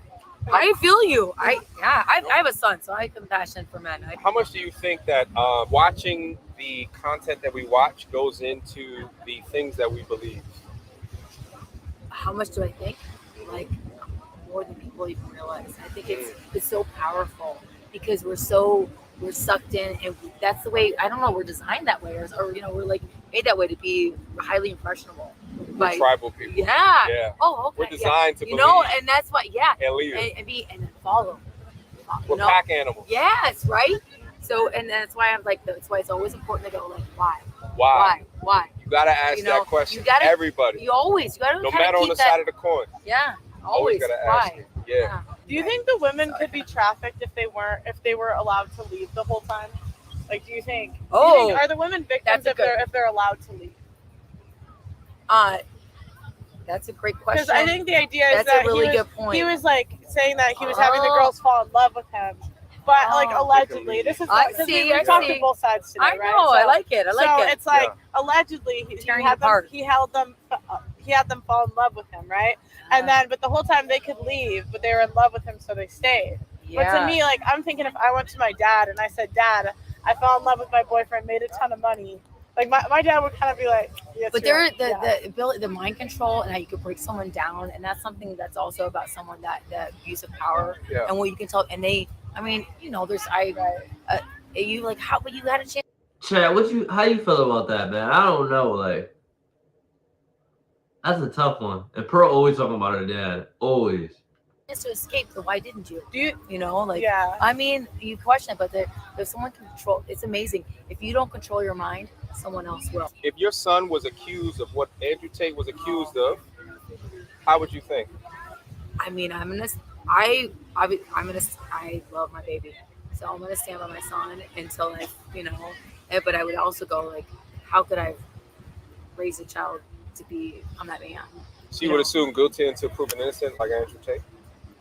I feel you. I have a son, so I have compassion for men. How much do you think that watching the content that we watch goes into the things that we believe? How much do I think? Like more than people even realize. I think it's so powerful because we're sucked in, and that's the way. I don't know. We're designed that way, or we're like made that way to be highly impressionable. We're tribal people. Yeah. Oh, okay. We're designed to you believe. know, and that's what. Yeah. And lead. And then follow. We're pack animals. Yes, right. So, and that's why I'm like, that's why it's always important to go like, why? You gotta ask that question. Everybody. You gotta no matter on the side of the coin. Yeah. Always gotta ask it. Yeah. Do you think the women could be trafficked if they were allowed to leave the whole time? Like, do you think? Are the women victims if they're allowed to leave? That's a great question. Because I think the idea is that he was like saying that he was having the girls fall in love with him, but like allegedly, this is because we talked to both sides today, I know, right? I like it. So it's like allegedly he had them fall in love with him, right? And then, but the whole time they could leave, but they were in love with him, so they stayed. But to me, like, I'm thinking if I went to my dad and I said, Dad, I fell in love with my boyfriend, made a ton of money. Like my dad would kind of be like, yes, but there, the ability, the mind control, and how you could break someone down, and that's something that's also about someone that abuse of power, and what you can tell. And they, I mean, there's you like how, but you had a chance. Chad, how you feel about that, man? I don't know, like that's a tough one. And Pearl always talking about her dad, always. To escape, so why didn't you? Yeah. I mean, you question it, but if someone can control, it's amazing. If you don't control your mind, someone else will. If your son was accused of what Andrew Tate was accused of, how would you think? I mean, I love my baby, so I'm gonna stand by my son until but I would also go like, how could I raise a child to become that man? So you would assume guilty until proven innocent, like Andrew Tate?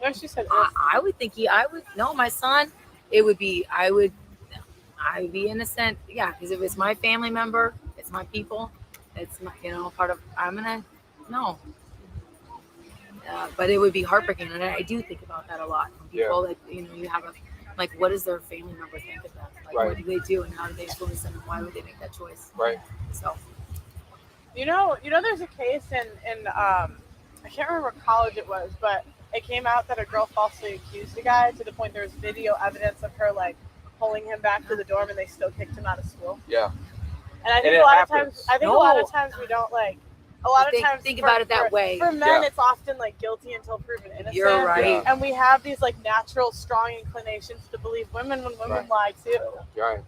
No, she said I would think my son, I'd be innocent. Yeah, because if it's my family member, it's my people, it's my, part of, but it would be heartbreaking. And I do think about that a lot. When people that, you have what does their family member think of them? What do they do and how do they influence them and why would they make that choice? Right. So. There's a case in I can't remember what college it was, but it came out that a girl falsely accused a guy to the point there was video evidence of her like pulling him back to the dorm, and they still kicked him out of school. Yeah. And I think a lot of times we don't like. A lot of times think about it that way. For men, it's often like guilty until proven innocent. You're right. And we have these like natural, strong inclinations to believe women when women lie too. Right.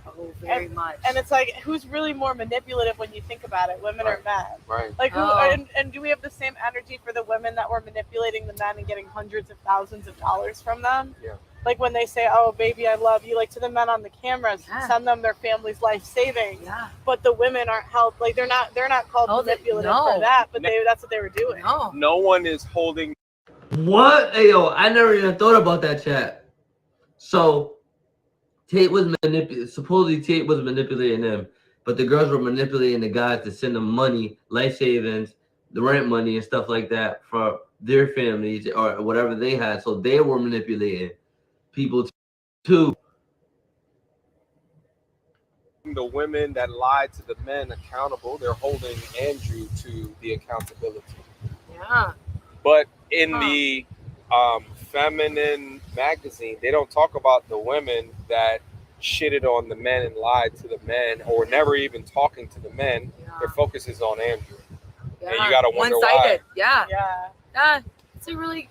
Oh, very much. And it's like, who's really more manipulative when you think about it, women or men? Right. Like, and do we have the same energy for the women that were manipulating the men and getting hundreds of thousands of dollars from them? Yeah. Like when they say, "Oh, baby, I love you," like to the men on the cameras, send them their family's life savings. Yeah. But the women aren't held. Like they're not called manipulative for that. But that's what they were doing. No one is holding What? Hey, yo, I never even thought about that chat. So Tate was supposedly Tate was manipulating them, but the girls were manipulating the guys to send them money, life savings, the rent money and stuff like that for their families or whatever they had. So they were manipulating people too. The women that lied to the men accountable, they're holding Andrew to the accountability. Yeah. But in the feminine magazine, they don't talk about the women that shitted on the men and lied to the men, or never even talking to the men. Their focus is on Andrew. Yeah. And you gotta wonder One-sided. why. Yeah. Yeah. It's a really,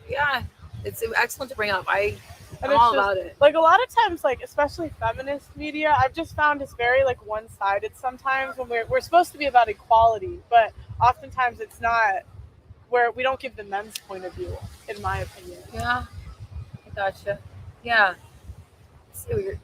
it's excellent to bring up. I'm And all it's just, about it. Like a lot of times, like especially feminist media, I've just found it's very like one-sided sometimes when we're supposed to be about equality, but oftentimes it's not, where we don't give the men's point of view, in my opinion. Yeah. I gotcha. Yeah. See what you're...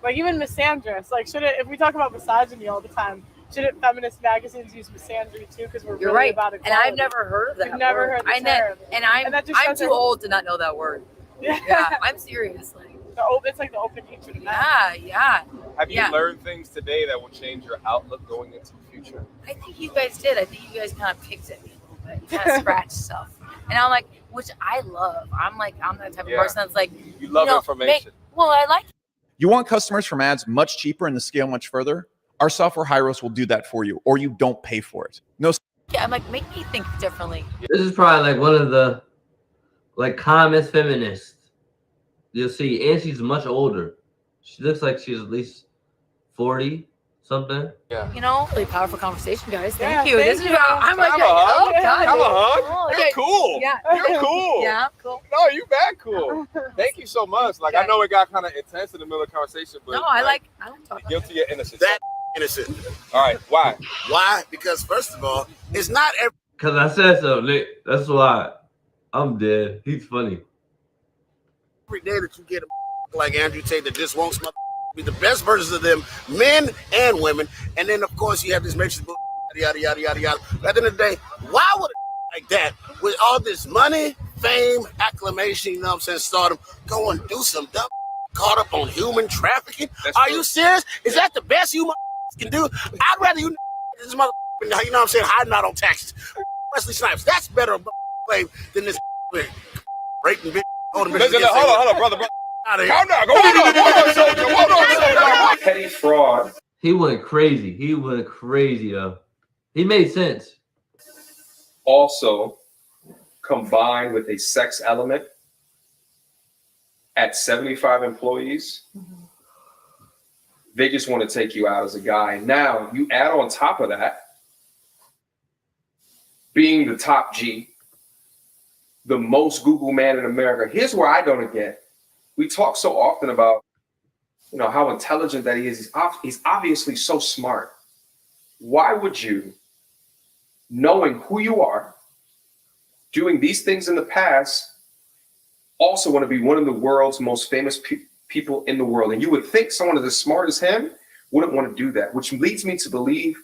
Like even misandrous, like if we talk about misogyny all the time, shouldn't feminist magazines use misandry too? Because we're You're really right. about And equality. I've never heard of that. I've never word. heard the I term. and that just I'm shows too that- old to not know that word. Yeah, I'm serious. Like, it's like the open hatred of men. yeah. Have you Yeah. learned things today that will change your outlook going into the future? I think you guys did. I think you guys kind of picked at me a little bit. You kind of scratched stuff. And I'm like, which I love. I'm that type of person that's like, You love information. Well, I like You want customers from ads much cheaper and to scale much further? Our software Hyros will do that for you, or you don't pay for it. No. I'm like, make me think differently. This is probably like one of the calmest feminists you'll see, and she's much older. She looks like she's at least 40 something. Yeah. You know, really powerful conversation, guys. Yeah, Thank you. thank This is you. I'm like, Have a hug. oh god. Have a hug. Oh, You're cool. Yeah. You're cool. Yeah, cool. No, you back cool. Thank you so much. Like I know it got kind of intense in the middle of the conversation, but No, I like talking. guilty of innocence. That innocent. All right, why? Why? Because first of all, it's not every. Cause I said so, Nick. That's why I'm dead. He's funny. Every day that you get a like Andrew Tate that just wants be the best versions of them, men and women, and then of course you have this matrix yada yada yada yada. But at the end of the day, why would a like that with all this money, fame, acclamation, you know what I'm saying, stardom, go and do some dumb caught up on human trafficking? Are you serious? Is that the best you can do? I'd rather you this mother, you know what I'm saying, hiding out on taxes. Wesley Snipes, that's better play than this raping bitch. Listen, hold on, brother. Calm down. Hold on. Petty fraud. He went crazy. He went crazy, yo. He made sense. Also, combined with a sex element at 75 employees, they just want to take you out as a guy. Now, you add on top of that, being the top G, the most Google man in America. Here's where I don't get. We talk so often about, how intelligent that he is. He's obviously so smart. Why would you, knowing who you are, doing these things in the past, also want to be one of the world's most famous people in the world? And you would think someone as smart as him wouldn't want to do that, which leads me to believe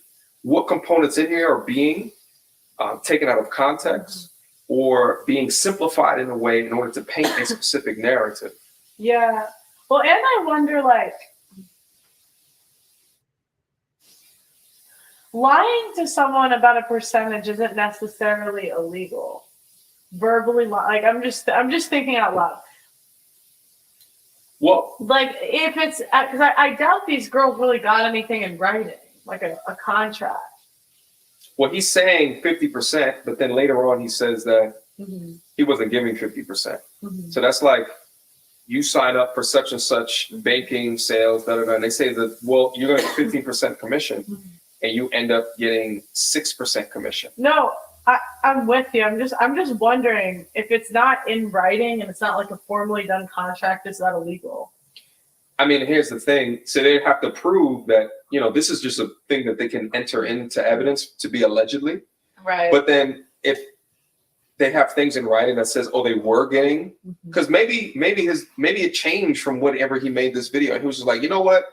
what components in here are being taken out of context or being simplified in a way in order to paint a specific narrative. Yeah. Well, and I wonder, lying to someone about a percentage isn't necessarily illegal. Verbally, I'm just thinking out loud. Well, if it's because I doubt these girls really got anything in writing, like a contract. Well, he's saying 50%, but then later on he says that he wasn't giving 50%. So that's like, you sign up for such and such banking, sales, and they say that, well, you're going to get 15% commission, and you end up getting 6% commission. No, I'm with you. I'm just wondering if it's not in writing and it's not like a formally done contract, is that illegal? I mean, here's the thing. So they have to prove that, this is just a thing that they can enter into evidence to be allegedly. Right. But then if they have things in writing that says, oh, they were getting, because maybe it changed from whenever he made this video. And he was just like, you know what?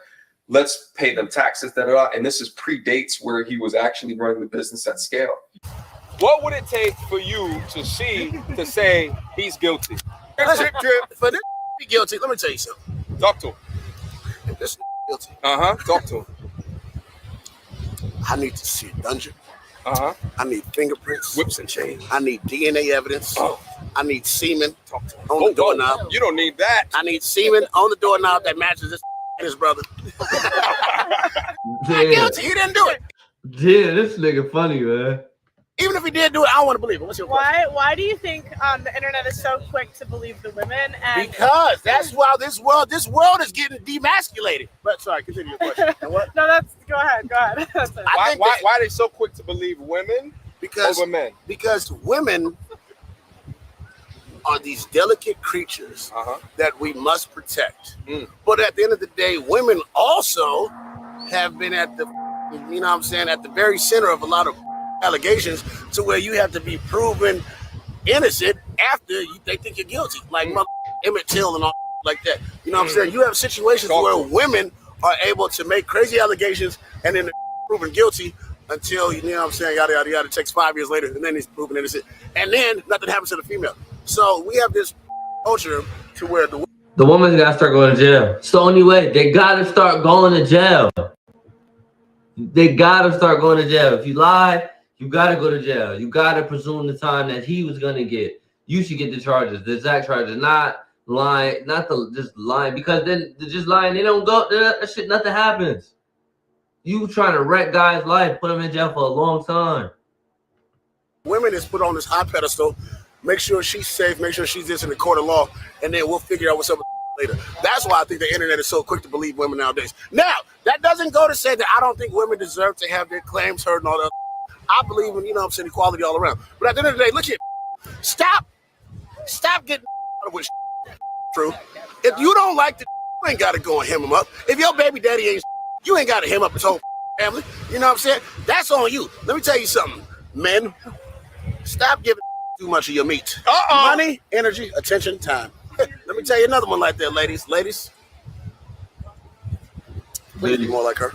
Let's pay them taxes, and this is predates where he was actually running the business at scale. What would it take for you to say he's guilty? For this be guilty, let me tell you something. Talk to him. If this guilty. Talk to him. I need to see a dungeon. I need fingerprints. Whips and chains. I need DNA evidence. I need semen on Oh, the doorknob. you don't need that. I need semen on the doorknob that matches his brother. Not guilty. He didn't do it. Damn, this nigga funny, man. Even if he did do it, I don't want to believe it. What's your question? Why do you think the internet is so quick to believe the women? And Because that's why this world is getting demasculated. But sorry, continue your question. What? No, go ahead. That's it. Why are they so quick to believe women over men? Because women are these delicate creatures that we must protect. But at the end of the day, women also have been at the, you know what I'm saying, at the very center of a lot of allegations to where you have to be proven innocent after they think you're guilty. Like Emmett Till and all like that. You know what I'm saying? You have situations where women are able to make crazy allegations and then they're proven guilty until, you know what I'm saying, yada, yada, yada. It takes 5 years later and then he's proven innocent. And then nothing happens to the female. So we have this culture to where The woman's gotta start going to jail. It's the only way. They gotta start going to jail. They gotta start going to jail. If you lie, you gotta go to jail. You gotta presume the time that he was gonna get. You should get the charges, the exact charges, not lying, just lying. Because then just lying, they don't go. That shit, nothing happens. You trying to wreck guys' life, put them in jail for a long time. women is put on this high pedestal, make sure she's safe, make sure she's this in the court of law, and then we'll figure out what's up with later. That's why I think the internet is so quick to believe women nowadays. Now, that doesn't go to say that I don't think women deserve to have their claims heard and all that. I believe in, you know what I'm saying, equality all around. But at the end of the day, look here, stop getting out of what's true. If you don't like the you ain't got to go and hem him up. If your baby daddy ain't you ain't got to hem up his whole family. You know what I'm saying? That's on you. Let me tell you something, men. Stop giving too much of your meat. Money, energy, attention, time. Let me tell you another one like that, ladies. Ladies, please be more like her.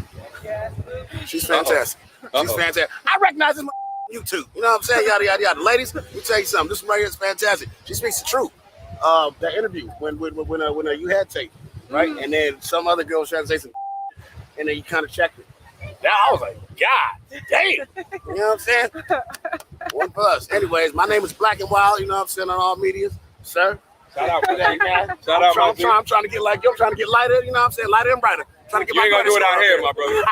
She's fantastic. She's fantastic. I recognize this you too. You know what I'm saying? Yada, yada, yada. Ladies, let me tell you something. This one right here is fantastic. She speaks the truth. That interview when you had tape, right? Mm-hmm. And then some other girl was trying to say some, and then you kind of checked it. Now I was like, God damn. You know what I'm saying? One for us. Anyways, my name is Black and Wild. You know what I'm saying, on all medias, sir. Shout out for that, man. Shout out, I'm trying to get like you. I'm trying to get lighter. You know what I'm saying? Lighter and brighter. Trying to get you ain't gonna do it out here, my brother.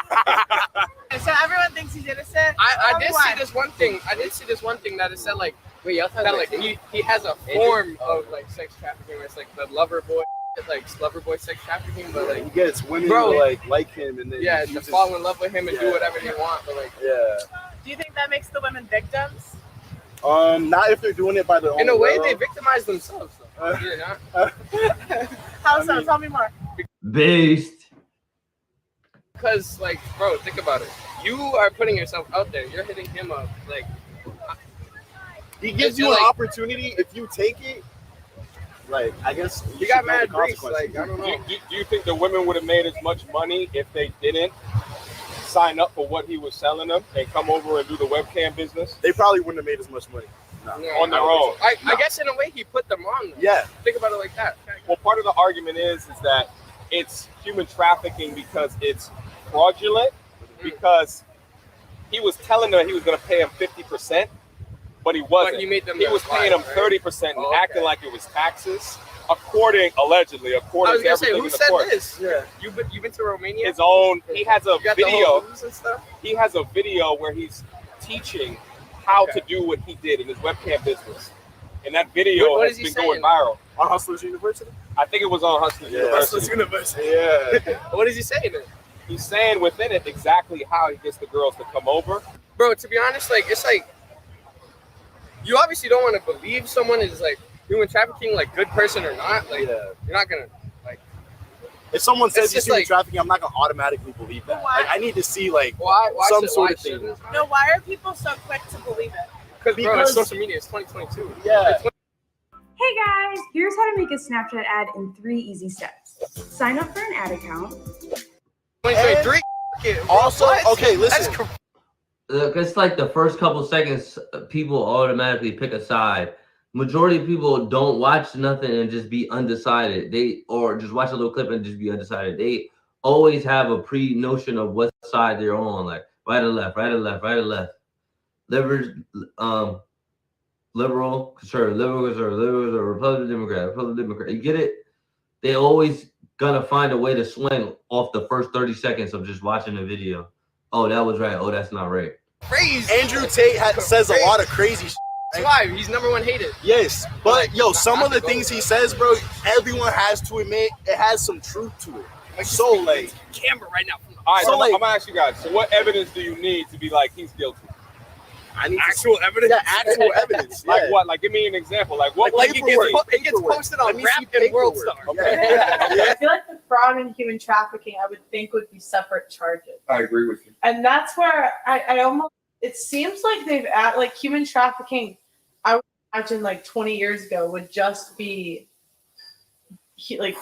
So everyone thinks he's innocent. I did see this one thing. That it said like, that like he has a form of like sex trafficking. It's like the lover boy. Like lover boy sex trafficking, but like he gets women to like him and then to fall in love with him and do whatever they want. But like do you think that makes the women victims? Not if they're doing it by their own. In a way, will. they victimize themselves. How so? Tell me more. Based. Because like, bro, think about it. You are putting yourself out there. You're hitting him up. Like he gives you an opportunity if you take it. Like, I guess you got mad grease. Like, I don't know. Do you think the women would have made as much money if they didn't sign up for what he was selling them and come over and do the webcam business? They probably wouldn't have made as much money. No, on their own. I guess in a way he put them on. Though. Yeah. Think about it like that. Well, part of the argument is that it's human trafficking because it's fraudulent, because he was telling them he was going to pay him 50%. But he wasn't. But he was paying them 30% and acting like it was taxes, allegedly, according to everything in the court. Who said this? Yeah. You've been to Romania? His own. He has a video. And stuff? He has a video where he's teaching how to do what he did in his webcam business, and that video has been going viral on Hustlers University. I think it was on Hustlers University. Hustlers University. Yeah. What is he saying then? He's saying within it exactly how he gets the girls to come over. Bro, to be honest, like it's like. You obviously don't want to believe someone is like human trafficking, like good person or not. Like you're not gonna like. If someone says he's human like, trafficking, I'm not gonna automatically believe that. Like, I need to see like why some sort of thing. No, why are people so quick to believe it? Because social media is 2022. Yeah. Hey guys, here's how to make a Snapchat ad in 3 easy steps. Sign up for an ad account. 2023. Also, okay, listen. it's like the first couple seconds, people automatically pick a side. Majority of people don't watch nothing and just be undecided. Or just watch a little clip and just be undecided. They always have a pre-notion of what side they're on, like right or left, right or left, right or left. Liberal, conservative, or Republican, Democrat. You get it? They always gonna find a way to swing off the first 30 seconds of just watching the video. Oh, that was right. Oh, that's not right. Crazy. Andrew Tate says a lot of crazy shit. That's why he's number one hated. Yes, but yo, some of the things he says, bro, everyone has to admit it has some truth to it. So like, camera right now. All right, So, so like- I'm gonna ask you guys. So, what evidence do you need to be like he's guilty? I need Actual evidence. Yeah, actual evidence. Like yeah. what? Like, give me an example. Like what? Like it gets Paperwork. posted on Let me Rap see and World paperwork. Star. Yeah. I feel like the fraud and human trafficking, I would think, would be separate charges. I agree with you. And that's where I almost, it seems like they've like human trafficking, I would imagine like 20 years ago would just be like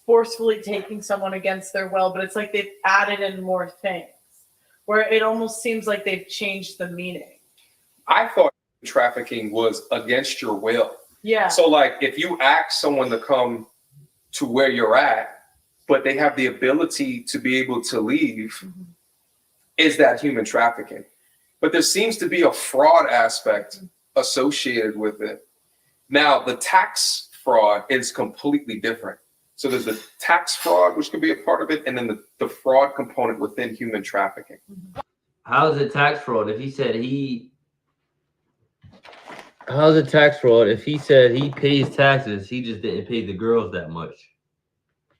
forcefully taking someone against their will, but it's like they've added in more things where it almost seems like they've changed the meaning. I thought trafficking was against your will. Yeah. So, like, if you ask someone to come to where you're at, but they have the ability to be able to leave, is that human trafficking? But there seems to be a fraud aspect associated with it. Now, the tax fraud is completely different. So there's the tax fraud, which could be a part of it, and then the fraud component within human trafficking. How is it tax fraud if he said how's it tax fraud if he said he pays taxes, he just didn't pay the girls that much?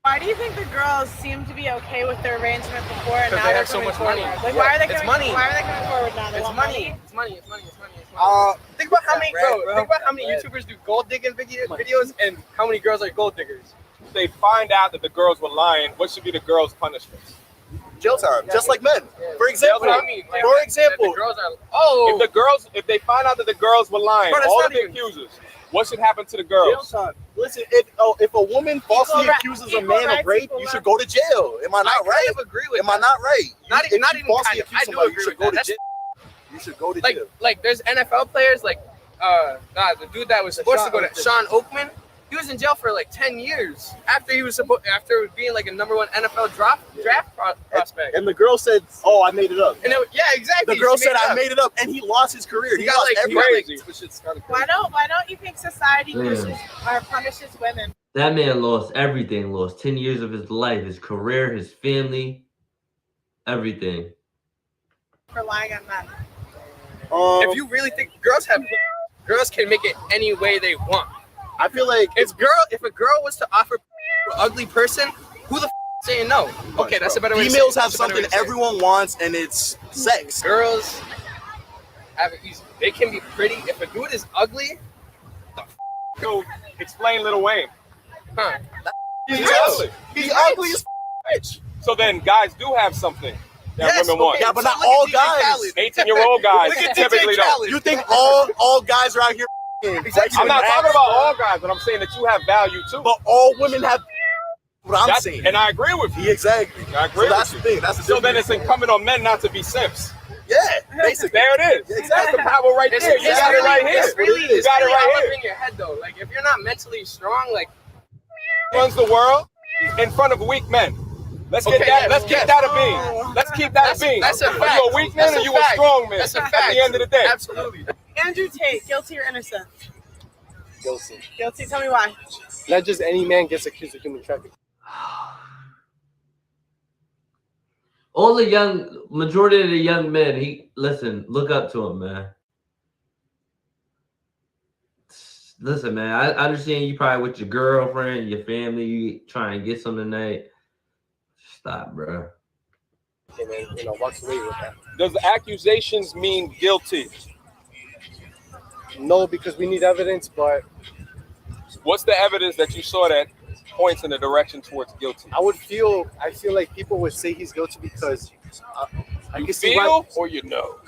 Why do you think the girls seem to be okay with their arrangement before and now they they're have so coming much forward? money. Like, why are they It's coming? money. Why are they coming forward now? They It's want money. It's money. It's money. It's money. It's money. Think about how many think about how many YouTubers do gold digging videos and how many girls are gold diggers. If they find out that the girls were lying, what should be the girls' punishments? Jail time, just like men. For example, That's what I mean. for example, The girls are if they find out that the girls were lying, Bro, that's all not of the even- accusers, what should happen to the jail girls? time. Listen, if a woman falsely accuses a man of rape, you should go to jail. Am I not right? kind of agree with Am I not right? Not If even you falsely kind of. accuse I do somebody, you agree should with go that. to That's jail. You should go to like jail. like there's NFL players like the dude that was supposed to go to Sean Oakman. He was in jail for like 10 years after he was after being like a #1 NFL draft prospect. And the girl said, "Oh, I made it up." And yeah, exactly. The girl She said, it "I up. made it up," and he lost his career. He got lost like everything. Why don't you think society Damn. punishes women? That man lost everything, lost 10 years of his life, his career, his family, everything. For lying on men. If you really think girls can make it any way they want. I feel like if a girl was to offer an ugly person, who the saying no? Okay, that's a better way. Females to say it. have That's a better way something to say it. everyone wants, and it's sex. Girls have it easy. They can be pretty. If a dude is ugly, Go explain Lil Wayne. huh? He's ugly. He's ugly as Rich. So then guys do have something that Yes, women want. okay, yeah, but not all guys. 18-year-old guys Look at typically DJ don't. Khaled. You think all guys are out here? I'm not talking about all guys, but I'm saying that you have value too. But all women have. What I'm saying, and I agree with you. Exactly. I agree So that's with the you. thing. That's the so then difference. it's incumbent on men not to be simps. Yeah, basically. There it is. Yeah, That's the power right there. You got it right here. You got it all right up here. in your head though. Like if you're not mentally strong, like Runs the world in front of weak men. Let's get Okay, that. yeah, Let's keep yes. that a being. Let's keep that a being. that's a Are fact. you a weak man That's or a you a fact. strong man? That's a At fact. the end of the day. Absolutely. Andrew Tate, guilty or innocent? Guilty. Guilty. Tell me why. Not just any man gets accused of human trafficking. All the majority of the young men, look up to him, man. Listen, man, I understand you probably with your girlfriend, your family, you trying to get something tonight. Stop, bro. And then, walks away with that. Does the accusations mean guilty? No, because we need evidence, but What's the evidence that you saw that points in the direction towards guilty? I feel like people would say he's guilty because I You can see why. feel or you know?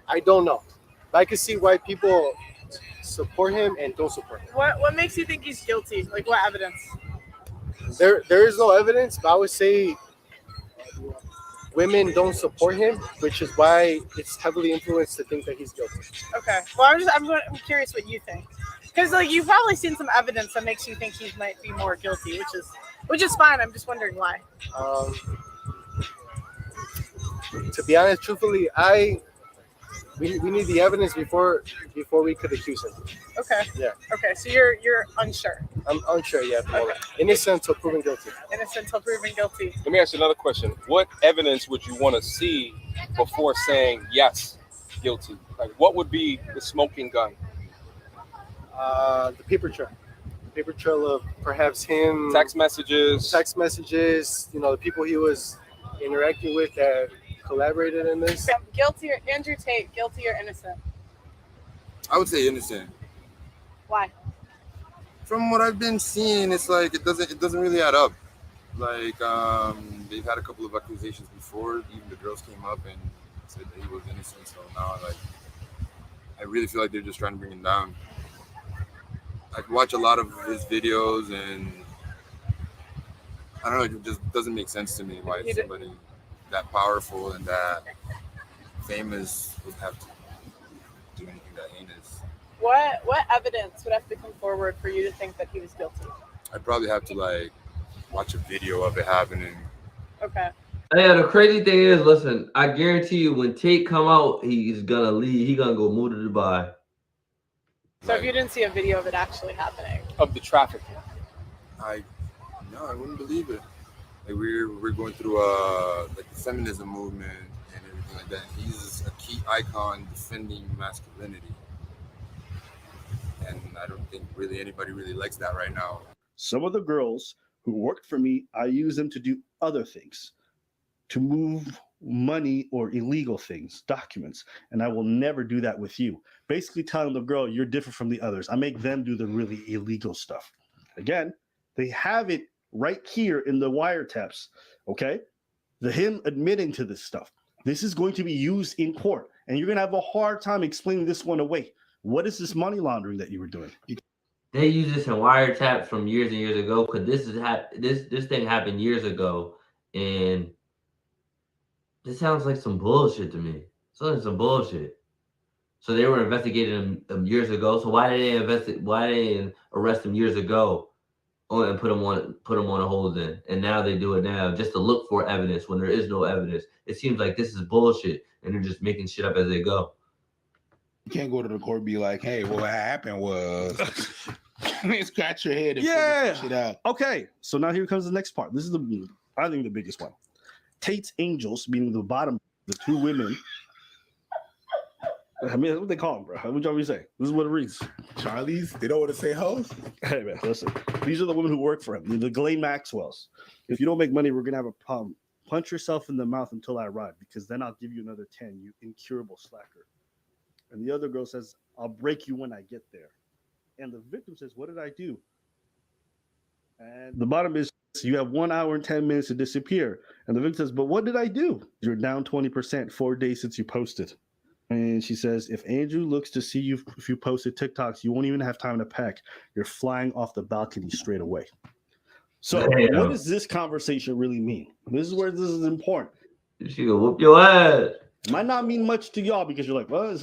I don't know, but I can see why people support him and don't support him. What makes you think he's guilty? Like what evidence? There is no evidence, but I would say women don't support him, which is why it's heavily influenced to think that he's guilty. Okay. Well, I'm curious what you think, because like you've probably seen some evidence that makes you think he might be more guilty, which is fine. I'm just wondering why. To be honest, truthfully, we need the evidence before we could accuse him. Okay. Yeah. Okay. So you're unsure. I'm unsure yet. Okay. Innocent until proven guilty. Innocent until proven guilty. Let me ask you another question. What evidence would you want to see before saying yes, guilty? Like, what would be the smoking gun? The paper trail. The paper trail of perhaps him. Text messages. The people he was interacting with that collaborated in this. Guilty or Andrew Tate? Guilty or innocent? I would say innocent. Why? From what I've been seeing, it's like it doesn't really add up. Like they've had a couple of accusations before. Even the girls came up and said that he was innocent. So now, like, I really feel like they're just trying to bring him down. I watch a lot of his videos, and I don't know. It just doesn't make sense to me why somebody that powerful and that famous would have to do anything that heinous. What evidence would have to come forward for you to think that he was guilty? I'd probably have to like watch a video of it happening. Okay. Yeah, the crazy thing is, listen, I guarantee you when Tate come out, he's gonna leave. He's gonna go move to Dubai. So if you didn't see a video of it actually happening. Of the trafficking. I wouldn't believe it. Like we're going through like the feminism movement and everything like that. He's a key icon defending masculinity. And I don't think really anybody really likes that right now. Some of the girls who worked for me, I use them to do other things, to move money or illegal things, documents. And I will never do that with you. Basically telling the girl, you're different from the others. I make them do the really illegal stuff. Again, they have it right here in the wiretaps, okay? Him admitting to this stuff. This is going to be used in court, and you're going to have a hard time explaining this one away. What is this money laundering that you were doing? They use this in wiretaps from years and years ago because this thing happened years ago, and this sounds like some bullshit to me. Sounds like some bullshit. So they were investigating him years ago. So why did they arrest him years ago? And put him on a hold then, and now they do it now just to look for evidence when there is no evidence. It seems like this is bullshit, and they're just making shit up as they go. You can't go to the court and be like, "Hey, what happened was," scratch your head and yeah. figure shit out. Okay, so now here comes the next part. This is I think the biggest one. Tate's angels, meaning the bottom, the two women. I mean, that's what they call them, bro. What would you say? This is what it reads. Charlie's? They don't want to say hoes? Hey, man, listen. These are the women who work for him. The Ghislaine Maxwells. If you don't make money, we're going to have a problem. Punch yourself in the mouth until I arrive, because then I'll give you another 10, you incurable slacker. And the other girl says, I'll break you when I get there. And the victim says, what did I do? And the bottom is, you have 1 hour and 10 minutes to disappear. And the victim says, but what did I do? You're down 20%, 4 days since you posted. And she says, if Andrew looks to see you, if you posted TikToks, you won't even have time to pack. You're flying off the balcony straight away. So what does this conversation really mean? This is where this is important. She gonna whoop your ass. It might not mean much to y'all because you're like, well,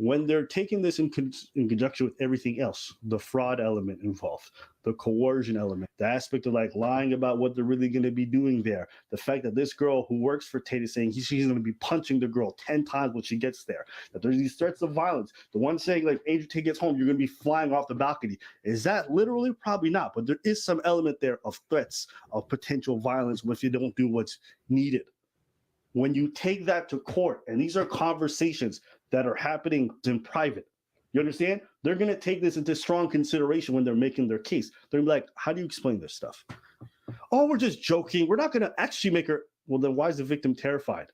when they're taking this in conjunction with everything else, the fraud element involved, the coercion element, the aspect of like lying about what they're really going to be doing there, the fact that this girl who works for Tate is saying she's going to be punching the girl 10 times when she gets there, that there's these threats of violence, the one saying like Andrew Tate gets home, you're going to be flying off the balcony. Is that literally? Probably not, but there is some element there of threats of potential violence if you don't do what's needed. When you take that to court, and these are conversations that are happening in private, you understand? They're going to take this into strong consideration when they're making their case. They're going to be like, how do you explain this stuff? Oh, we're just joking. We're not going to actually make her. Well, then why is the victim terrified?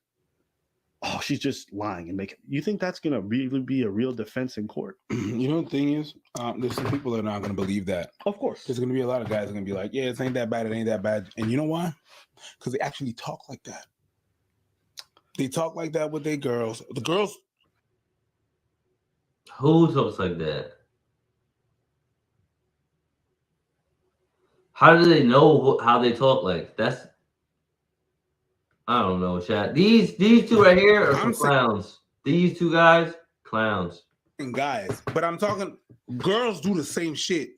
Oh, she's just lying and making. You think that's going to really be a real defense in court? You know, the thing is, there's some people that are not going to believe that. Of course. There's going to be a lot of guys that are going to be like, yeah, it ain't that bad. It ain't that bad. And you know why? Because they actually talk like that. They talk like that with their girls. The girls. Who talks like that? How do they know how they talk like? That's I don't know, chat. These two right here are some clowns. These two guys, clowns. And guys, but I'm talking girls do the same shit.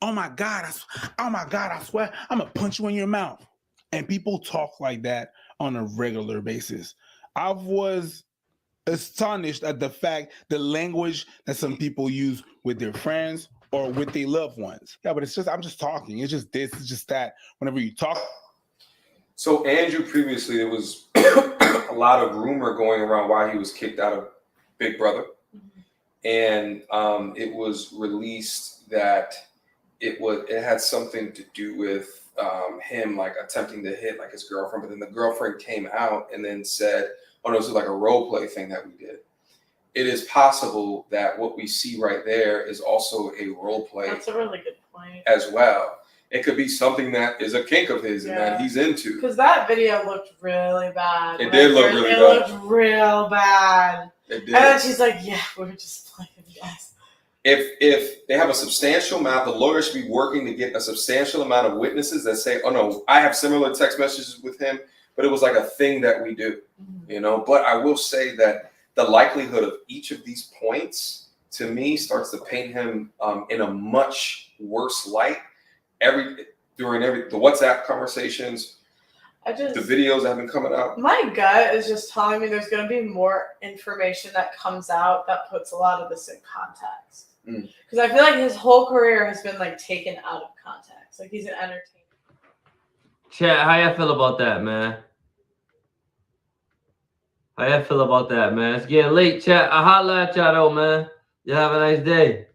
Oh my God, I swear I'm gonna punch you in your mouth. And people talk like that on a regular basis. I was astonished at the fact, the language that some people use with their friends or with their loved ones. Yeah, but it's just, I'm just talking. It's just this, it's just that. Whenever you talk. So Andrew, previously, there was a lot of rumor going around why he was kicked out of Big Brother. And it was released that it had something to do with him like attempting to hit like his girlfriend, but then the girlfriend came out and then said, oh no, this is like a role play thing that we did. It is possible that what we see right there is also a role play. That's a really good point. As well. It could be something that is a kink of his and that he's into. Because that video looked really bad. It did look really bad. It looked real bad. It did. And then she's like, yeah, we were just playing, guys. If they have a substantial amount, the lawyer should be working to get a substantial amount of witnesses that say, oh no, I have similar text messages with him, but it was like a thing that we do, you know? But I will say that the likelihood of each of these points, to me, starts to paint him in a much worse light. During the WhatsApp conversations, the videos that have been coming out. My gut is just telling me there's going to be more information that comes out that puts a lot of this in context. Because I feel like his whole career has been like taken out of context. Like he's an entertainer. Chat, how y'all feel about that, man? How y'all feel about that, man? It's getting late, chat. I holla at y'all though, man. Y'all have a nice day.